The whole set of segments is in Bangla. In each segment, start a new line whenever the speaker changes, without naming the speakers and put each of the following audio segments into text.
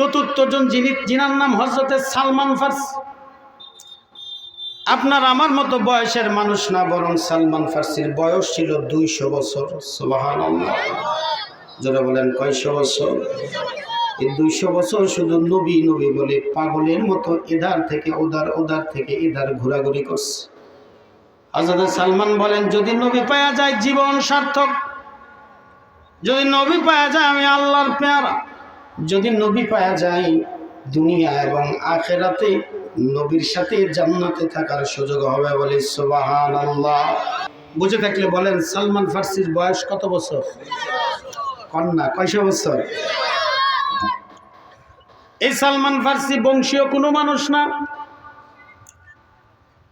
চতুর্থ জন যিনার নাম হযরতে সালমান ফার্সি। আপনার আমার মতো বয়সের মানুষ না, বরং সালমান ফার্সির বয়স ছিল 200 বছর। সুবহানাল্লাহ, যারা বলেন কয়শো বছর? এই 200 বছর শুধু নবী নবী বলে পাগলের মতো এধার থেকে ওধার, ওধার থেকে এধার ঘোরাঘুরি করছে। হযরত সালমান বলেন, যদি নবী পাওয়া যায় জীবন সার্থক, যদি নবী পাওয়া যায় আমি আল্লাহর পেয়ারা, যদি নবী পাওয়া যায় দুনিয়া এবং আখিরাতে নবীর সাথে জান্নাতে থাকার সুযোগ হবে। বলি সুবহানাল্লাহ। বুঝে থাকলে বলেন সালমান ফার্সির বয়স কত বছর? কন্যা কয়শো বছর? এই সালমান ফার্সি বংশীয় কোনো মানুষ না,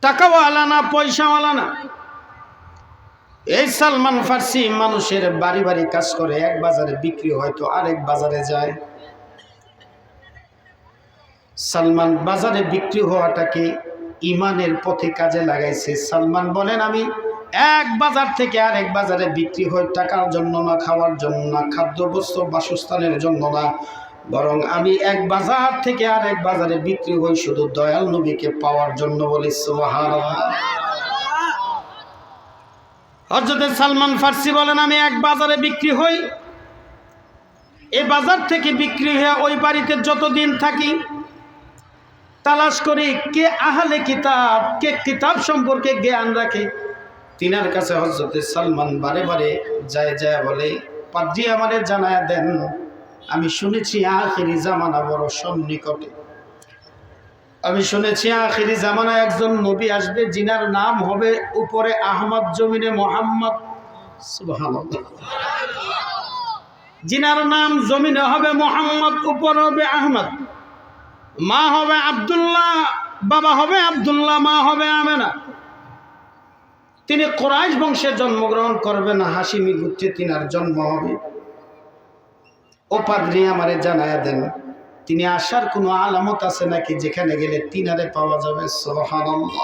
টাকাওয়ালা না, পয়সাওয়ালা না। এই সালমান ফার্সি মানুষের বাড়ি বাড়ি কাজ করে, এক বাজারে বিক্রি হয়তো আরেক বাজারে যায়। সালমান বাজারে বিক্রি হওয়াটাকে ইমানের পথে কাজে লাগাইছে। সালমান বলেন, আমি এক বাজার থেকে আরেক বাজারে বিক্রি হয় টাকার জন্য না, খাওয়ার জন্য না, খাদ্য বস্ত্র বাসস্থানের জন্য না, বরং আমি এক বাজার থেকে আরেক বাজারে বিক্রি হই শুধু দয়াল নবীকে পাওয়ার জন্য। বলি সুবহানাল্লাহ। হযরত সালমান ফার্সি বলেন, আমি এক বাজারে বিক্রি হই, এই বাজার থেকে বিক্রি হয়ে ওই বাড়িতে যতদিন থাকি তালাশ করি কে আহলে কিতাব, কে কিতাব সম্পর্কে জ্ঞান রাখে। তিনার কাছে হযরত সালমান বারে বারে যায় যায় বলে, পাদ্রী আমারে জানায়া দেন, আমি শুনেছি আখিরি জামানা বড় সন্নিকটে। আমি শুনেছি আখিরি জামানায় একজন নবী আসবে, যিনার নাম হবে উপরে আহমদ, জমিনে মোহাম্মদ। সুবহানাল্লাহ। যিনার নাম জমিনে হবে মোহাম্মদ, উপরে হবে আহমদ, মা হবে আব্দুল্লাহ, বাবা হবে আব্দুল্লাহ, মা হবে আমেনা। তিনি কুরাইশ বংশে জন্মগ্রহণ করবেন, হাশিমি গোত্রে তিনার জন্ম হবে। ও পাদ্রী আমারে জানায়া দেন, তিনি আসার কোনো আলামত আছে নাকি যেখানে গেলে তিনারে পাওয়া যাবে? সুবহানাল্লাহ।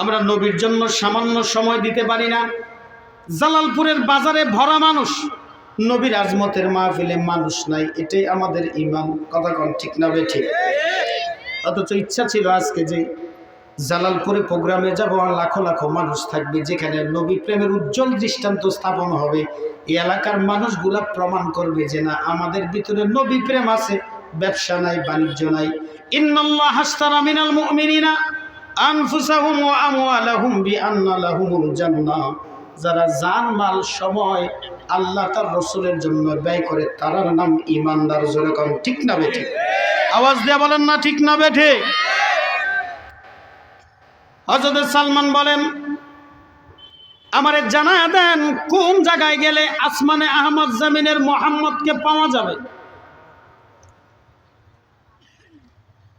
আমরা নবীর জন্য সামান্য সময় দিতে পারি না। জালালপুরের বাজারে ভরা মানুষ, নবীর আজমতের মাহফিলে মানুষ নাই, এটাই আমাদের ঈমান। কথা কোন ঠিক না বেঠিক? অথচ ইচ্ছা ছিল আজকে যে জালালপুরে প্রোগ্রামে যাব, আর লাখো লাখো মানুষ থাকবে, যেখানে নবী প্রেমের উজ্জ্বল দৃষ্টান্ত স্থাপন হবে। এই এলাকার মানুষগুলা প্রমাণ করবে যে না, আমাদের ভিতরে নবী প্রেম আছে, ব্যবসা নাই, বাণিজ্য নাই। ইন্নাল্লাহা আশতারা মিনাল মুমিনিনা আনফুসাহুম ওয়া আমওয়ালাহুম বিআন্না লাহুমুল জান্নাহ। যারা জান মাল সময় আল্লাহ তার রাসূলের জন্য ব্যয় করে তার নাম ঈমানদার। জোরে কোন ঠিক না বেঠিক? আওয়াজ দিয়ে বলেন না ঠিক না বেঠিক? হযরত সালমান বলেন, আমারে জানায়া দেন কোন জায়গায় গেলে আসমানে আহমদ, জমিনের মোহাম্মদকে পাওয়া যাবে।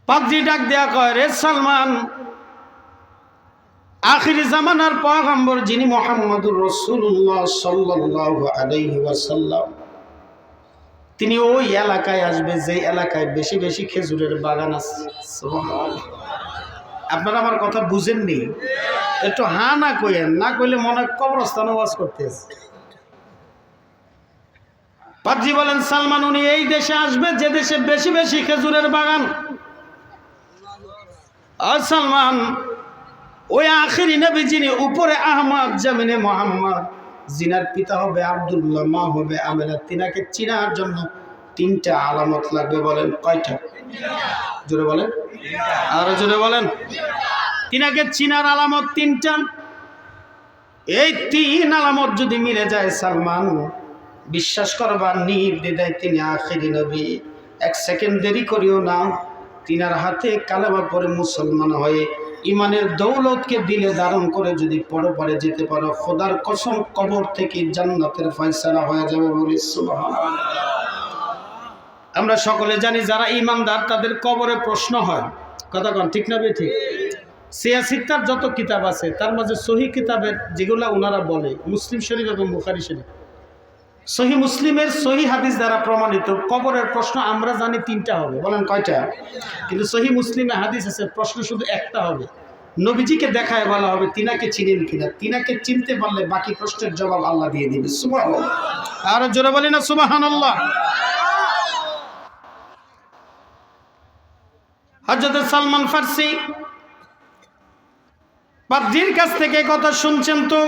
পাদ্রী ডাক দেয়া কয়, রে সালমান, আখিরি জামানার পয়গম্বর যিনি মুহাম্মদুর রাসূলুল্লাহ সাল্লাল্লাহু আলাইহি ওয়াসাল্লাম, তিনি ওই এলাকায় আসবে যে এলাকায় বেশি বেশি খেজুরের বাগান আছে। সুবহানাল্লাহ। আপনারা আমার কথা বুঝেননি? একটু হ্যাঁ না কইেন, না কইলে মনে কবরস্থানে ওয়াজ করতেছে। পাদ্রী বলেন, সালমান উনি এই দেশে আসবে যে দেশে বেশি বেশি খেজুরের বাগান। আর সালমান, ওই আখিরি নবী যিনি উপরে আহমদ, জমিনে মোহাম্মদ, জিনার পিতা হবে আব্দুল্লাহ, মা হবে আমেনা, তিনাকে চিনার জন্য 3টা আলামত লাগবে। বলেন কয়টা? জোরে বলেন, আরো জোরে বলেন। তিনাকে চিনার আলামত 3টা। এই 3 আলামত যদি মিলে যায়, সালমান বিশ্বাস করবা নির্দ্বিধায় তিনি আখিরি নবী। 1 সেকেন্ড দেরি করিও না, তিনার হাতে কালেমা পড়ে মুসলমান হয়ে ইমানের দৌলতকে দিলে ধারণ করে যদি পরে যেতে পারো, খোদার কসম কবর থেকে জান্নাতের ফয়সালা হয়ে যাবে। বলি সুবহানাল্লাহ। আমরা সকলে জানি যারা ঈমানদার তাদের কবরে প্রশ্ন হয়। কথা কোন ঠিক না বেঠিক? সিয়াসিত্তার যত কিতাব আছে তার মাঝে সহিহ কিতাবের যেগুলো ওনারা বলে, মুসলিম শরীফ এবং বুখারী শরীফ, সহিহ মুসলিমের সহিহ হাদিস দ্বারা প্রমাণিত কবরের প্রশ্ন আমরা জানি 3টা হবে। বলেন কয়টা? কিন্তু সহিহ মুসলিমে হাদিস আছে প্রশ্ন শুধু একটা হবে। নবীজিকে দেখায় বলা হবে তিনাকে চিনেন কিনা, তিনাকে চিনতে পারলে বাকি প্রশ্নের জবাব আল্লাহ দিয়ে দিবে। সুবহানাল্লাহ। আর জোরে বলি না সুবহানাল্লাহ। হযরত সালমান ফার্সি পাদ্রীর কাছ থেকে কথা শুনছেন তো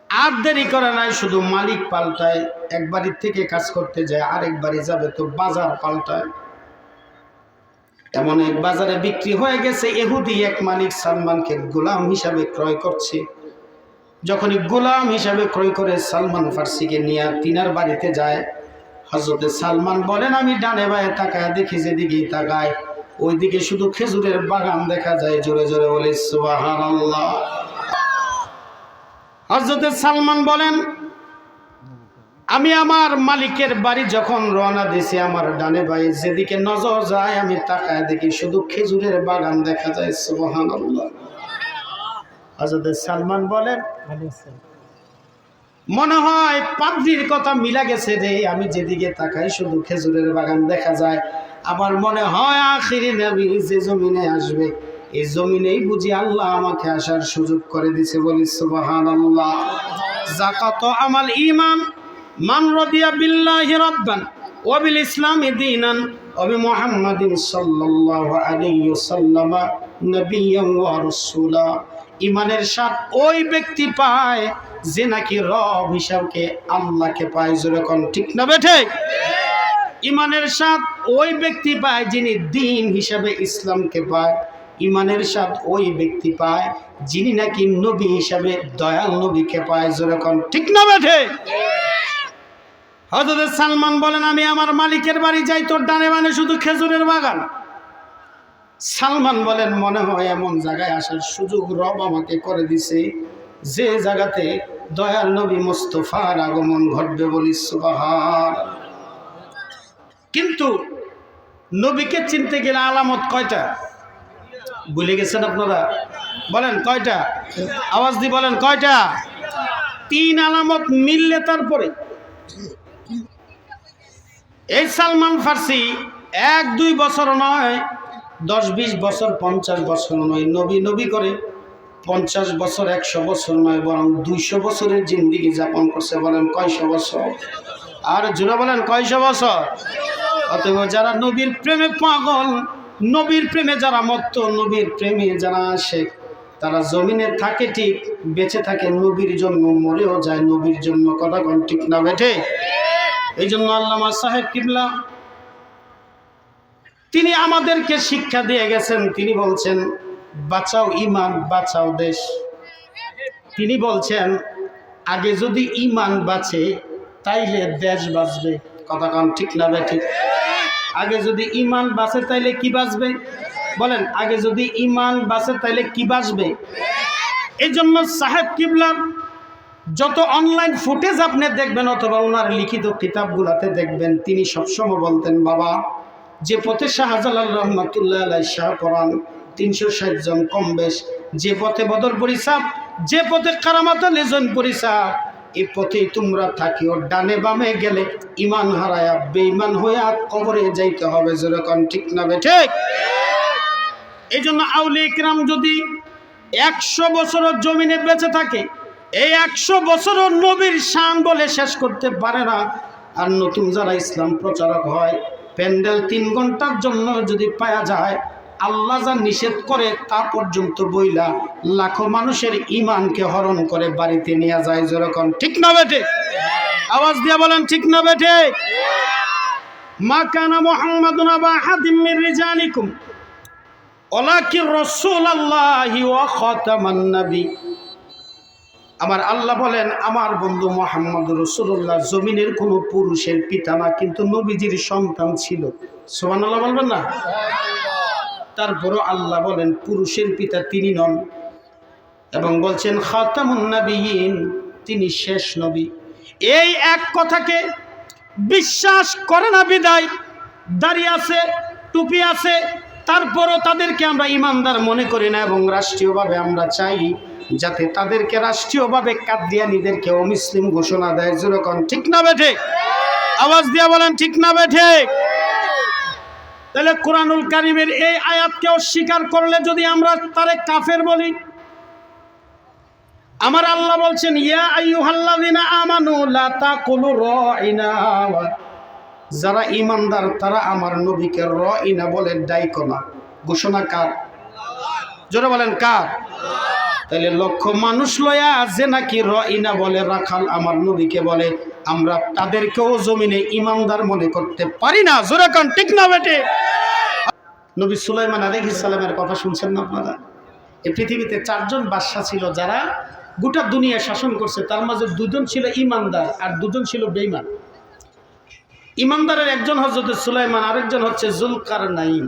আর দেরি করে নাই, শুধু মালিক পাল্টায়। এক বাড়ির থেকে কাজ করতে যায় আরেক বাড়ি যাবে তো বাজার পাল্টায়। এমন এক বাজারে বিক্রি হয়ে গেছে, ইহুদি এক মালিক সালমানকে গোলাম হিসাবে ক্রয় করছে। যখনই গোলাম হিসাবে ক্রয় করে সালমান ফার্সিকে নিয়ে তিনার বাড়িতে যায়, হযরত সালমান বলেন আমি ডানে বায়ে তাকায় দেখি, যেদিকেই তাকায় ওইদিকে শুধু খেজুরের বাগান দেখা যায়। জোরে জোরে বলি সুবহানাল্লাহ। হযরত সালমান বলেন আমি আমার মালিকের বাড়ি যখন রওনা দিছি, আমার ডানে বায়ে যেদিকে নজর যায় আমি তাকায় দেখি শুধু খেজুরের বাগান দেখা যায়। সুবহানাল্লাহ। হযরত সালমান বলেন মনে হয় পাদ্রীর কথা মিলা গেছে রে, আমি যেদিকে তাকাই শুধু খেজুরের বাগান দেখা যায়। আমার মনে হয় আখিরি নবী যে জমিনে আসবে, এই জমিনেই বুঝি আল্লাহ আমাকে আসার সুযোগ করে দিয়েছে। বলি সুবহানাল্লাহ। যাকাত আমাল ঈমান মান রাদিয়া বিল্লাহি রাব্বান ওয়া বিল ইসলামি দীনান ওয়া বি মুহাম্মাদিন সাল্লাল্লাহু আলাইহি ওয়াসাল্লাম নবিয়্যান ওয়া রাসূলা। ঈমানের স্বাদ ওই ব্যক্তি পায় যে নাকি রব হিসাবে আল্লাহকে পায়। যেরকম ঠিক না বেঠে? ঈমানের স্বাদ ওই ব্যক্তি পায় যিনি দ্বীন হিসাবে ইসলামকে পায়। ঈমানের স্বাদ ওই ব্যক্তি পায় যিনি নাকি নবী হিসাবে দয়াল নবীকে পায়। যেরকম ঠিক না বেঠে? হযরত সালমান বলেন আমি আমার মালিকের বাড়ি যাই, তোর ডানে বামে শুধু খেজুরের বাগান। সালমান বলেন মনে হয় এমন জায়গায় আসার সুযোগ রব আমাকে করে দিছে যে জায়গাতে দয়াল নবী মুস্তাফার আগমন ঘটবে। বলি সুবহান। কিন্তু নবীকে চিনতে গেলে আলামত কয়টা ভুলে গেছেন আপনারা? বলেন কয়টা? আওয়াজ দিয়ে বলেন কয়টা? 3 আলামত মিললে তারপরে। এই সালমান ফার্সি 1-2 বছর নয়, 10-20 বছর, 50 বছর নয়, নবী নবী করে 50 বছর, 100 বছর নয়, বরং 200 বছরের জিন্দেগি যাপন করছে। বলেন কয়শো বছর? আর জোরে বলেন কয়শো বছর? অতএব যারা নবীর প্রেমে পাগল, নবীর প্রেমে যারা মত্ত, নবীর প্রেমে যারা আসে, তারা জমিনে থাকে ঠিক, বেঁচে থাকে নবীর জন্য, মরেও যায় নবীর জন্য। কথা কোন ঠিক না বেঠে? এই জন্য আল্লামা সাহেব কিবলা তিনি আমাদেরকে শিক্ষা দিয়ে গেছেন। তিনি বলছেন বাঁচাও ঈমান, বাঁচাও দেশ। তিনি বলছেন আগে যদি ঈমান বাঁচে তাইলে দেশ বাঁচবে। কথা কোন ঠিক না বেঠে? আগে যদি ঈমান বাঁচে তাইলে কি বাঁচবে? বলেন আগে যদি ঈমান বাঁচে তাইলে কি বাঁচবে? এই জন্য সাহেব কিবলার যত অনলাইন ফুটেজ আপনি দেখবেন অথবা ওনার লিখিত কিতাবগুলোতে দেখবেন, তিনি সবসময় বলতেন বাবা যে পথে শাহজালাল রহমাতুল্লাহ আলাইহি শাহ পড়ান 360 জন কম বেশ, যে পথে বদর পরিসাব, যে পথে কারামাত লেজন পরিসাব, এই পথেই তোমরা থাকিও। ডানে বামে গেলে ঈমান হারায়া বেঈমান হইয়া কবরে যাইতে হবে। যেরকম ঠিক না বেঠে? এই জন্য আউলিয়া ইকরাম যদি 100 বছরের জমিনে বেঁচে থাকে, এই 100 বছরও নবীর শান বলে শেষ করতে পারে না। আর নতুন যারা ইসলাম প্রচারক হয়, প্যান্ডেল 3 ঘন্টার জন্য যদি পাওয়া যায়, আল্লাহ যা নিষেধ করে তা পর্যন্ত বইলা লাখো মানুষের ঈমানকে হরণ করে বাড়িতে নিয়ে যায়। যেরকম ঠিক না বেঠে? আওয়াজ দিয়ে বলেন ঠিক না বেঠে? মা কানা মুহাম্মাদুন আবা আহাদিম মির রিজালিকুম ওয়ালাকিন রাসূলুল্লাহি ওয়া খাতামান নবী। আমার আল্লাহ বলেন আমার বন্ধু মুহাম্মদ রাসূলুল্লাহ জমিনের কোনো পুরুষের পিতা না, কিন্তু নবীজির সন্তান ছিল। সুবহানাল্লাহ বলবেন না? তারপরও আল্লাহ বলেন পুরুষের পিতা তিনি নন, এবং বলছেন খাতামুন নবিয়্যিন, তিনি শেষ নবী। এই এক কথাকে বিশ্বাস করে না বিদায় দাঁড়িয়ে আছে, টুপি আছে, তারপরও তাদেরকে আমরা ইমানদার মনে করি না, এবং রাষ্ট্রীয়ভাবে আমরা চাই যাতে তাদেরকে রাষ্ট্রীয়ভাবে কাদিয়ানীদেরকে অমুসলিম ঘোষণা দেয়। যেরকম ঠিক না বেঠে? আওয়াজ দিয়া বলেন ঠিক না বেঠে? তাহলে কোরআনুল কারীমের এই আয়াতকে অস্বীকার করলে যদি আমরা তারে কাফের বলি, আমার আল্লাহ বলছেন ইয়া আইয়ুহাল্লাযিনা আমানু লা তাকুলু রাইনা যারা ইমানদার তারা আমার নবীকে রাইনা বলে ডাইকো না। ঘোষণা কার? জোরে বলেন কার? তাহলে লক্ষ মানুষ লয়া যে নাকি রাইনা বলে, রাখাল আমার নবীকে বলে, আমরা তাদেরকেও জমিনে ইমানদার মনে করতে পারি না। জোরে কান ঠিক না বেটে? নবী সুলাইমান আলাইহিস সালামের কথা শুনছেন না আপনারা? এই পৃথিবীতে 4 জন বাদশা ছিল যারা গোটা দুনিয়া শাসন করছে। তার মাঝে 2 জন ছিল ইমানদার আর 2 জন ছিল বেঈমান। ইমানদারের একজন হযরত সুলাইমান, আরেকজন হচ্ছে যুলকারনাইন।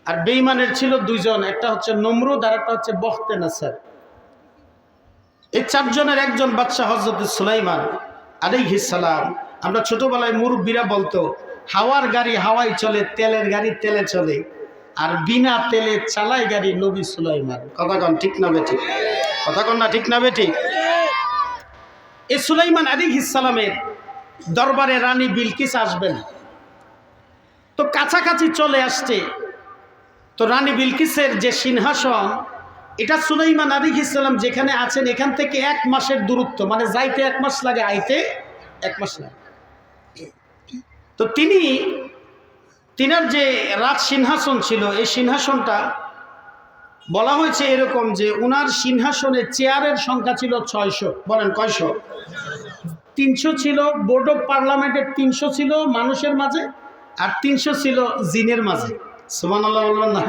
আর বেঈমানের ছিল 2 জন, একটা হচ্ছে নমরুদ আর একটা হচ্ছে বখতে-নাসার। এই 4 জনের একজন বাদশা হযরত সুলাইমান আলাইহিস সালাম। আমরা ছোটবেলায় মুরব্বীরা বলতো, হাওয়ার গাড়ি হাওয়ায় চলে, তেলের গাড়ি তেলে চলে, আর বিনা তেলে চালায় গাড়ি নবী সুলাইমান। কথা কন ঠিক না বেঠি? কথা কন না ঠিক না বেঠি? এই সুলাইমান আলাইহিস সালামের দরবারে রানী বিলকিস আসবেন, তো কাছাকাছি চলে আসছে। তো রানী বিলকিসের যে সিংহাসন, এটা সুলাইমান আলাইহিস সালাম যেখানে আছেন এখান থেকে 1 মাসের দূরত্ব, মানে যাইতে 1 মাস লাগে, আইতে 1 মাস লাগে। তো তিনার যে রাজ সিংহাসন ছিল, এই সিংহাসনটা বলা হয়েছে এরকম যে উনার সিংহাসনে চেয়ারের সংখ্যা ছিল 600। বলেন কয়শো? 300 ছিল বোর্ড অফ পার্লামেন্টের, 300 ছিল মানুষের মাঝে, আর 300 ছিল জিনের মাঝে। সুবহানাল্লাহ বলবেন না?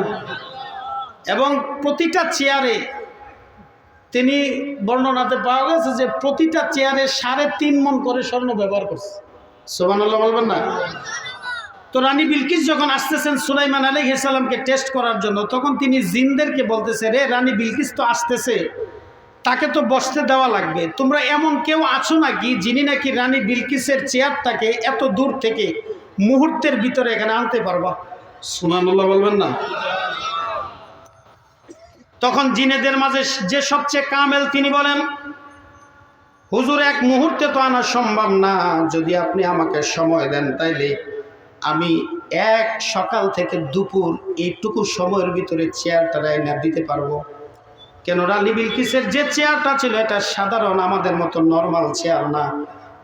এবং প্রতিটা চেয়ারে, তিনি বর্ণনাতে পাওয়া গেছে যে প্রতিটা চেয়ারে 3.5 মণ করে স্বর্ণ ব্যবহার করছে। সুবহানাল্লাহ বলবেন না? তো রানী বিলকিস যখন আসতেছেন সুলাইমান আলাইহিস সালামকে টেস্ট করার জন্য, তখন তিনি জিনদেরকে বলতেছে, রে রানী বিলকিস তো আসতেছে, তাকে তো বসতে দেওয়া লাগবে। তোমরা এমন কেউ আছো নাকি যিনি নাকি রানী বিলকিসের চেয়ারটাকে এত দূর থেকে মুহূর্তের ভিতরে এখানে আনতে পারবা? সুবহানাল্লাহ বলবেন না? তখন জিনেদের মাঝে যে সবচেয়ে কামেল তিনি বলেন, হুজুর 1 মুহূর্তে তো আনা সম্ভব না, যদি আপনি আমাকে সময় দেন তাইলে আমি 1 সকাল থেকে দুপুর এইটুকু সময়ের ভিতরে চেয়ারটা রাইনা দিতে পারবো। কেন রানী বিলকিসের যে চেয়ারটা ছিল এটা সাধারণ আমাদের মতো নর্মাল চেয়ার না,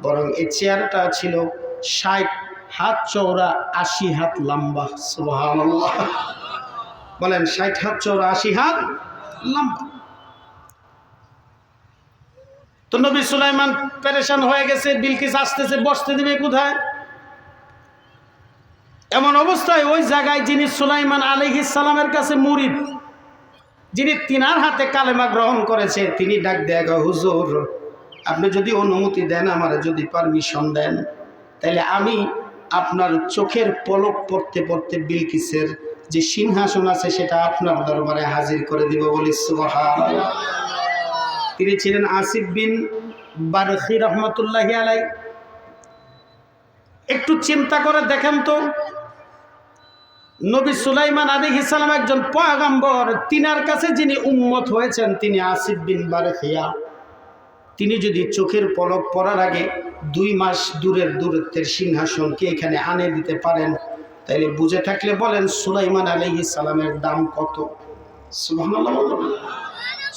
বরং এই চেয়ারটা ছিল 60 হাত চওড়া, 80 হাত লম্বা। সুবহানাল্লাহ বলেন, 60 হাত চওড়া, 80 হাত লম্বা। তো নবী সুলাইমান পেরেশান হয়ে গেছে, বিলকিস আসতেছে, বসতে দিবে কোথায়? এমন অবস্থায় ওই জায়গায় যিনি সুলাইমান আলাইহিস সালামের কাছে মুরিদ, যিনি তিনার হাতে কালেমা গ্রহণ করেছে, তিনি ডাক দেয়া, হুজুর আপনি যদি অনুমতি দেন, আমার যদি পারমিশন দেন, তাহলে আমি আপনার চোখের পলক পড়তে পড়তে বিলকিসের যে সিংহাসন আছে সেটা আপনার দরবারে হাজির করে দিব। বলি সুবহানাল্লাহ। তিনি ছিলেন আসিফ বিন বারখি রহমতুল্লাহি আলাই। একটু চিন্তা করে দেখেন তো, নবী সুলাইমান আলাইহিস সালাম একজন পয়গম্বর, তিনার কাছে যিনি উম্মত হয়েছেন তিনি আসিফ বিন বারখিয়া, তিনি যদি চোখের পলক পড়ার আগে 2 মাস দূরত্বের সিংহাসনকে এখানে আনে দিতে পারেন, তাইলে বুঝে থাকলে বলেন সুলাইমান আলাইহিস সালামের দাম কত? সুবহানাল্লাহ বলুন।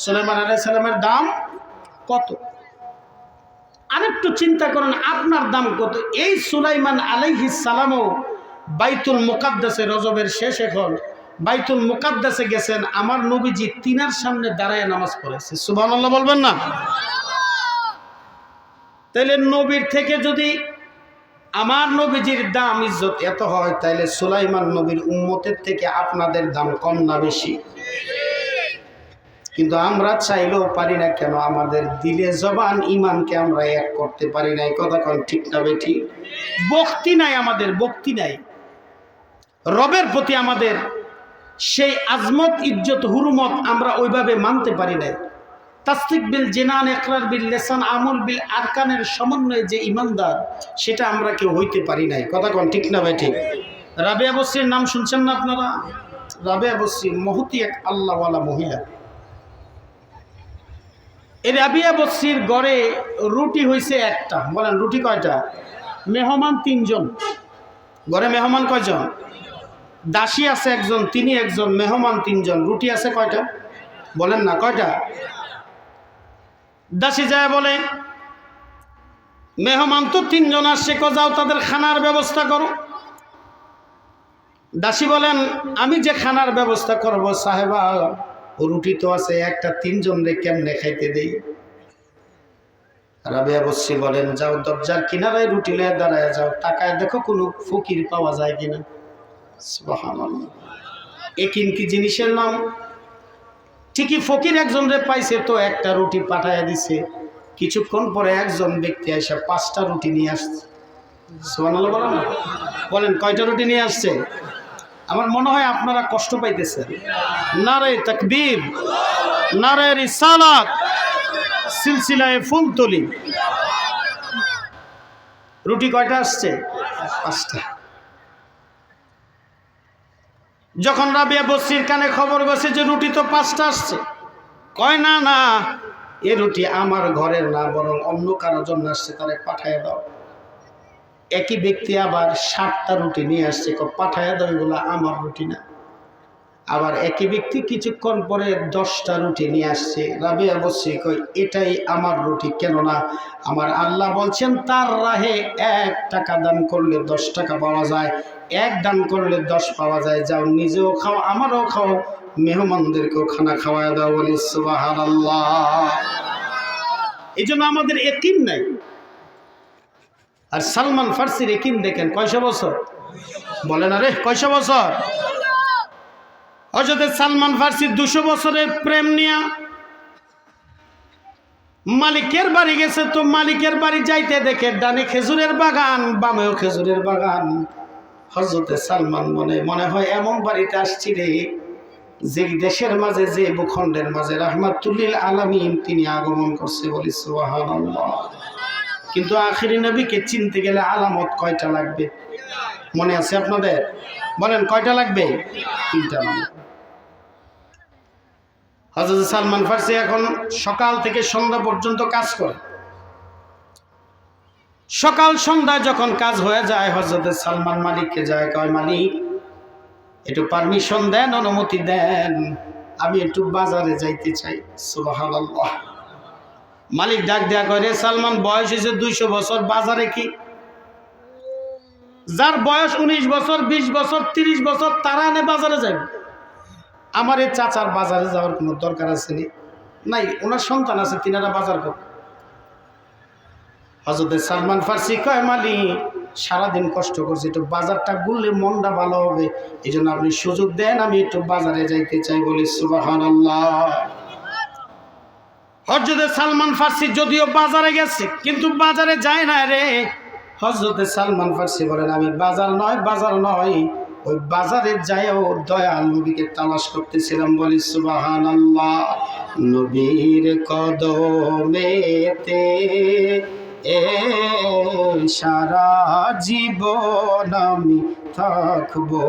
সুলাইমান আলাইহিস সালামের দাম কত? আরেকটু চিন্তা করেন আপনার দাম কত? এই সুলাইমান আলাইহিস সালামও বাইতুল মুকাদ্দাসে, রজবের শেষ এখন বাইতুল মুকাদ্দাসে গেছেন, আমার নবীজি তিনার সামনে দাঁড়ায় নামাজ পড়েছে। সুবহানাল্লাহ বলবেন না? তাইলে নবীর থেকে যদি আমার নবীজির দাম ইজ্জত এত হয়, তাইলে সুলাইমান নবীর উম্মতের থেকে আপনাদের দাম কম না বেশি? কিন্তু আমরা চাইলেও পারি না। কেন? আমাদের দিলে জবান ইমানকে আমরা এক করতে পারি নাই। কথা কোন ঠিক না বেঠি? ভক্তি নাই, আমাদের ভক্তি নাই। রবের প্রতি আমাদের সেই আজমত, ইজ্জত, হুরমত আমরা ওইভাবে মানতে পারি নাই। তাসদিক বিল জিনান, ইকরার বিল লিসান, আমল বিল আরকানের সমন্বয়ে যে ইমানদার, সেটা আমরা কেউ হইতে পারি নাই। কথা কোন ঠিক না ভাই? ঠিক। রাবিয়া বসরির নাম শুনছেন না আপনারা? রাবিয়া বসরি মহতি এক আল্লাহওয়ালা মহিলা। এই রাবিয়া বসরির ঘরে রুটি হয়েছে একটা। বলেন রুটি কয়টা? মেহমান 3 জন। ঘরে মেহমান কয়জন? দাসী আছে একজন, তিনি একজন, মেহমান 3 জন। রুটি আছে কয়টা? বলেন না কয়টা? দাসী যায় বলে, মেহমান তো 3 জন আসছে, যাও তাদের খানার ব্যবস্থা করো। দাসী বলেন, আমি যে খানার ব্যবস্থা করব সাহেবা, রুটি তো আছে একটা, 3 জন রে কেমনে খাইতে দেই? রাবিয়া বসরি বলেন, যাও দরজার কিনারায় রুটি লয়ে দাঁড়ায় যাও, টাকায় দেখো কোনো ফকির পাওয়া যায় কিনা। সুবহানাল্লাহ। একিন কি জিনিসের নাম? ঠিকই ফকির একজন রে পাইছে, তো একটা রুটি পাঠাইয়া দিছে। কিছুক্ষণ পরে একজন ব্যক্তি এসে 5টা রুটি নিয়ে আসছে। সুবহানাল্লাহ বলেন না? বলেন কয়টা রুটি নিয়ে আসছে? আমার মনে হয় আপনারা কষ্ট পাইতেছেন। নারে তাকবীর, নারে রিসালাত, সিলসিলায়ে ফুলতলি। রুটি কয়টা আসছে? 5টা। যখন রাবিয়া বসরির কানে খবর গেছে যে রুটি তো 5টা আসছে, কয় না না, এ রুটি আমার ঘরের না, বরং অন্য কারোর জন্য আসছে, তারে পাঠাইয়া দাও। একই ব্যক্তি আবার 7টা রুটি নিয়ে আসছে, পাঠাইয়া দাও, এগুলো আমার রুটি না। আবার একই ব্যক্তি কিছুক্ষণ পরে 10টা রুটি নিয়ে আসছে। রাবিয়া বসরি কই, এটাই আমার রুটি। কেন না? আমার আল্লাহ বলছেন তার রাহে 1 টাকা দান করলে 10 টাকা পাওয়া যায়, 1 দান করলে 10 পাওয়া যায়। যাও নিজেও খাও, আমারও খাও, মেহমানদেরকেও খানা খাওয়ায় দাও। বলি সুবহানাল্লাহ। এই জন্য আমাদের একিন নাই। আর সালমান ফার্সির একিন দেখেন কয়শো বছর? বলেন আরে কয়শো বছর? হযরত সালমান ফার্সি 200 বছরের প্রেম নিয়া মালিকের বাড়ি গেছে। তো মালিকের বাড়ি যাইতে দেখে ডানে খেজুরের বাগান, বামেও খেজুরের বাগান। হযরত সালমান মনে হয় এমন বাড়িতে আসছি রে, যে দেশের মাঝে, যে ভূখণ্ডের মাঝে রাহমাতুল্লিল আলামিন তিনি আগমন করছে। বলি সুবহানাল্লাহ। কিন্তু আখিরি নবীকে চিনতে গেলে আলামত কয়টা লাগবে মনে আছে আপনাদের? বলেন কয়টা লাগবে? 3টা লাগবে। হযরত সালমান ফার্সি এখন সকাল থেকে সন্ধ্যা পর্যন্ত কাজ করে। সকাল সন্ধ্যায় যখন কাজ হয়ে যায়, হযরত সালমান মালিককে যায়, কয় মালিক একটু পারমিশন দেন, অনুমতি দেন, আমি একটু বাজারে যাইতে চাই। সুবহানাল্লাহ। মালিক ডাক দেয়া কয়, রে সালমান, বয়স হয়েছে 200 বছর, বাজারে কি? যার বয়স 19 বছর, 20 বছর, 30 বছর, তারা এনে বাজারে যাবে। আমার এই চাচার বাজারে যাওয়ার কোনো দরকার আছে নাই, ওনার সন্তান আছে, তিনারা বাজার করবে। হযরত সালমান ফার্সি কয়, মালিক সারাদিন কষ্ট করছি, একটু বাজারটা ঘুরলে মনটা ভালো হবে, এই জন্য আপনি সুযোগ দেন, আমি একটু বাজারে যাইতে চাই। বলি সুবহানাল্লাহ। হযরত সালমান ফার্সি যদিও বাজারে গেছে, কিন্তু বাজারে যায় না রে। হযরত সালমান ফার্সি বলেন, আমি বাজার নয়, ওই বাজারে যায়ও দয়াল নবীকে তালাশ করতেছিলাম। বলি সুবহানাল্লাহ। নবীর কদমেতে সারা জীবন আমি থাকবো,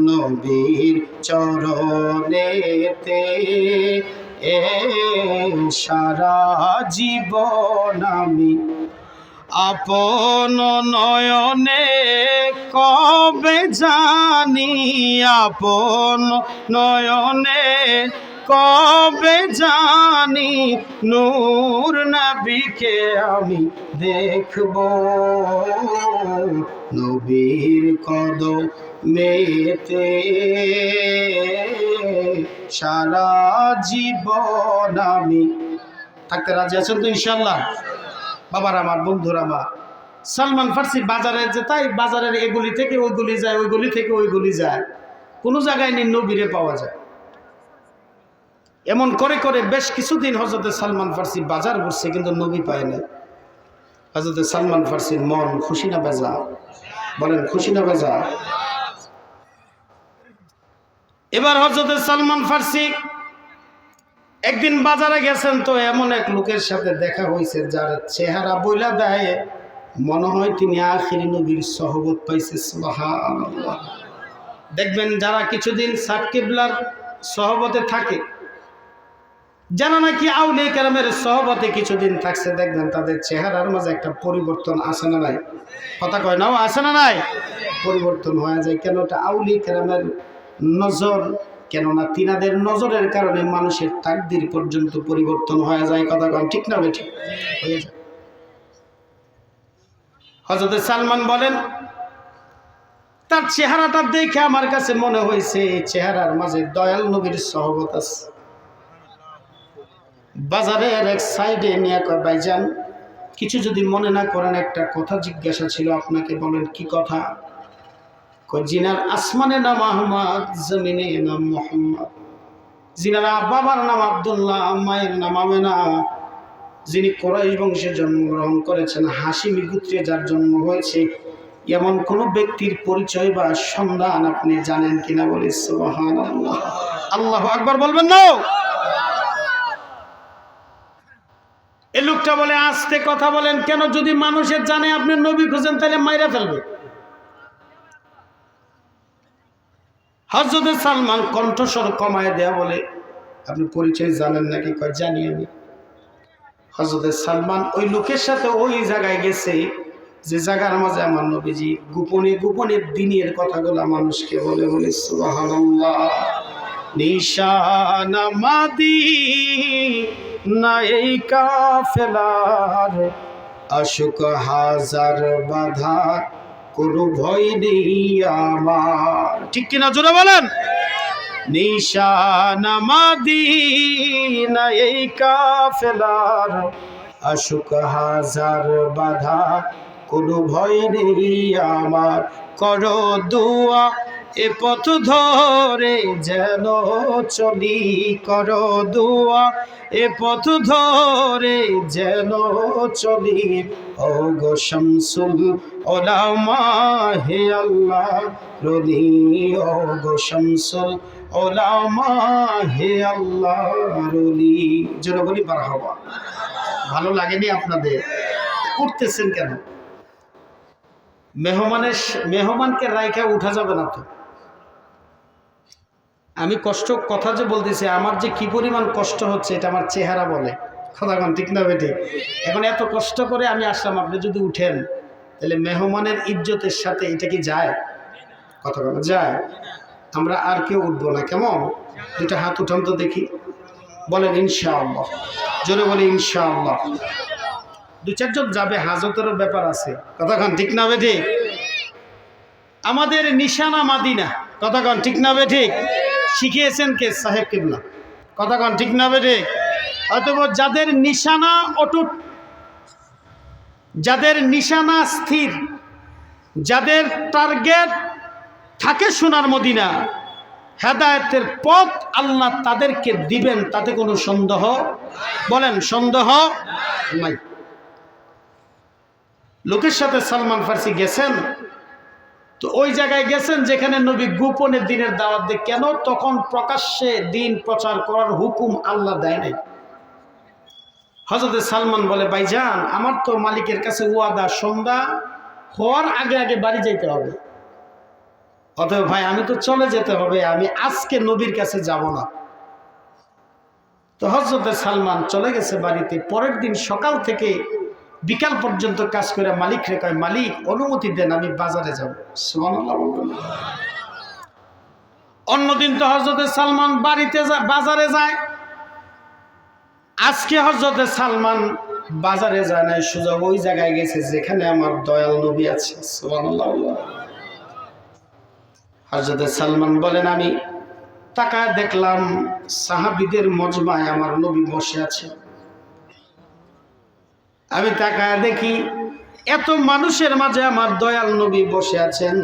নবীর চরণেতে সারা জীবন আমি আপন নয়নে কবে জানি, আপন নয়নে কবে জানি নূর নবীকে আমি দেখব, নবীর কদমেতে সারা জীবন আমি থাকতে রাজি আছেন তো ইনশাআল্লাহ? বাবার আমার, বন্ধুরা আমার, সালমান ফার্সি বাজারে যে তাই বাজারের এগুলি থেকে ওইগুলি যায়, ওইগুলি থেকে ওইগুলি যায়, কোনো জায়গায় নেই নবীরে পাওয়া যায়। এমন করে করে বেশ কিছুদিন হযরত সালমান ফার্সি বাজার ঘুরছে, কিন্তু নবী পায় না। হযরত সালমান ফার্সির মন খুশি না বেজা? বলেন খুশি না বেজা? এবার হযরত সালমান ফার্সি একদিন বাজারে গেছেন, তো এমন এক লোকের সাথে দেখা হয়েছে যার চেহারা বইলা দেয় মনে হয় তিনি আখিরি নবীর সহবত পাইছে। সুবহানাল্লাহ। দেখবেন যারা কিছুদিন সাদ কিবলার সহবতে থাকে, যারা নাকি আউলিয়া কেরামের সহবতে কিছুদিন থাকছে, দেখবেন তাদের চেহারার মাঝে একটা পরিবর্তন আসে না নাই? কথা কয় না, আসে না নাই? পরিবর্তন হয়ে যায়। কেন? এটা আউলিয়া কেরামের নজর, কেননা তিনাদের নজরের কারণে মানুষের তাকদীর পর্যন্ত পরিবর্তন হয়ে যায়। কথা কন ঠিক না বেঠিক? হয়ে যায়। হযরত সালমান বলেন তার চেহারাটা দেখে আমার কাছে মনে হয়েছে এই চেহারার মাঝে দয়াল নবীর সহবত আছে। বাজারের এক সাইডে নিয়ে কয় ভাইজান কিছু যদি মনে না করেন একটা কথা জিজ্ঞাসা ছিল আপনাকে, বলেন কি কথা? কয় জিনার আসমানে নাম আহমদ, জমিনে নাম মুহাম্মদ, জিনার বাবার নাম আব্দুল্লাহ, মায়ের নাম আমেনা, যিনি কুরাইশ বংশে জন্মগ্রহণ করেছেন, হাশিমি গোত্রে যার জন্ম হয়েছে, এমন কোন ব্যক্তির পরিচয় বা সন্ধান আপনি জানেন কিনা? বলে সুবহানাল্লাহ। আল্লাহু আকবার বলবেন না? এই লোকটা বলে আস্তে কথা বলেন কেন, যদি মানুষের জানে আপনি নবী খুঁজেন তাহলে মাইরা ফেলবে। হযরত সালমান কণ্ঠস্বর কমায় দেয়া বলে আপনি পরিচয় জানেন নাকি? কয় জানি আমি। হযরত সালমান ওই লোকের সাথে ওই জায়গায় গেছে যে জায়গার মাঝে আমার নবীজি গোপনে গোপনে দ্বীনের কথাগুলো মানুষকে বলে। বলে সুবহানাল্লাহ। নিশানা মাদিনা এই কাফেলার, আশুক হাজার বাধা কোনো ভয় নেই আমার। ঠিক কিনা জোরে বলেন? নিশানা মাদিনা এই কাফেলার, আশুক হাজার বাধা কোনো ভয় নেই আমার। করো দুয়া এ পথ ধরে যেন চলি, করো দুয়া এ পথ ধরে যেন চলি। ও গো শামসুল উলামা হে আল্লাহ রলি, ও গো শামসুল উলামা হে আল্লাহ রলি। জোরে বলি মারহাবা। ভালো লাগেনি আপনাদের? উঠতেছেন কেন? মেহমানকে রাইখা উঠা যাবে না তো। আমি কথা যে বলতেছি, আমার যে কি পরিমাণ কষ্ট হচ্ছে এটা আমার চেহারা বলে। কথাগণ ঠিক না বেটি? এখন এত কষ্ট করে আমি আসলাম, আপনি যদি উঠেন তাহলে মেহমানের ইজ্জতের সাথে এটা কি যায়? কথাগণ যায়? আমরা আর কেউ উঠবো না, কেমন? দুটা হাত উঠান তো দেখি, বলেন ইনশাআল্লাহ। জোরে বলি ইনশাআল্লাহ। দু চারজন যাবে, হাজতেরও ব্যাপার আছে। কথাগণ ঠিক না বেটি? আমাদের নিশানা মাদিনা। কথাগণ ঠিক না বেটি? শিখিয়েছেন কে? সাহেব কিবলা। কথাগণ ঠিক না বেটি? অথবা যাদের নিশানা অটুট, যাদের নিশানা স্থির, যাদের টার্গেট থাকে সোনার মদিনা, হেদায়েতের পথ আল্লাহ তাদেরকে দিবেন, তাতে কোনো সন্দেহ, বলেন সন্দেহ নাই। লোকের সাথে সালমান ফার্সি গেছেন তো ওই জায়গায় গেছেন যেখানে নবী গোপনে দ্বীনের দাওয়াত দেয়। কেন? তখন প্রকাশ্যে দ্বীন প্রচার করার হুকুম আল্লাহ দেয় নাই। হযরত সালমান বলে ভাইজান আমার তো মালিকের কাছে ওয়াদা, সন্ধ্যা হওয়ার আগে আগে বাড়ি যেতে হবে, অতএব ভাই আমি তো চলে যেতে হবে, আমি আজকে নবীর কাছে যাব না। তো হযরত সালমান চলে গেছে বাড়িতে। পরের দিন সকাল থেকে বিকাল পর্যন্ত কাজ করে মালিক রে কয়, মালিক অনুমতি দেন আমি বাজারে যাব। সুবহানাল্লাহ। অন্যদিন তো হযরত সালমান বাজারে যায়, আজকে হযরত সালমান বাজারে যায় নাই, সোজা ওই জায়গায় গেছে যেখানে আমার দয়াল নবী আছে। সুবহানাল্লাহ। হযরত সালমান বলেন আমি তাকায় দেখলাম সাহাবীদের মজমায় আমার নবী বসে আছে। আমি তাকায় দেখি এত মানুষের মাঝে আমার দয়াল নবী বসে আছেন,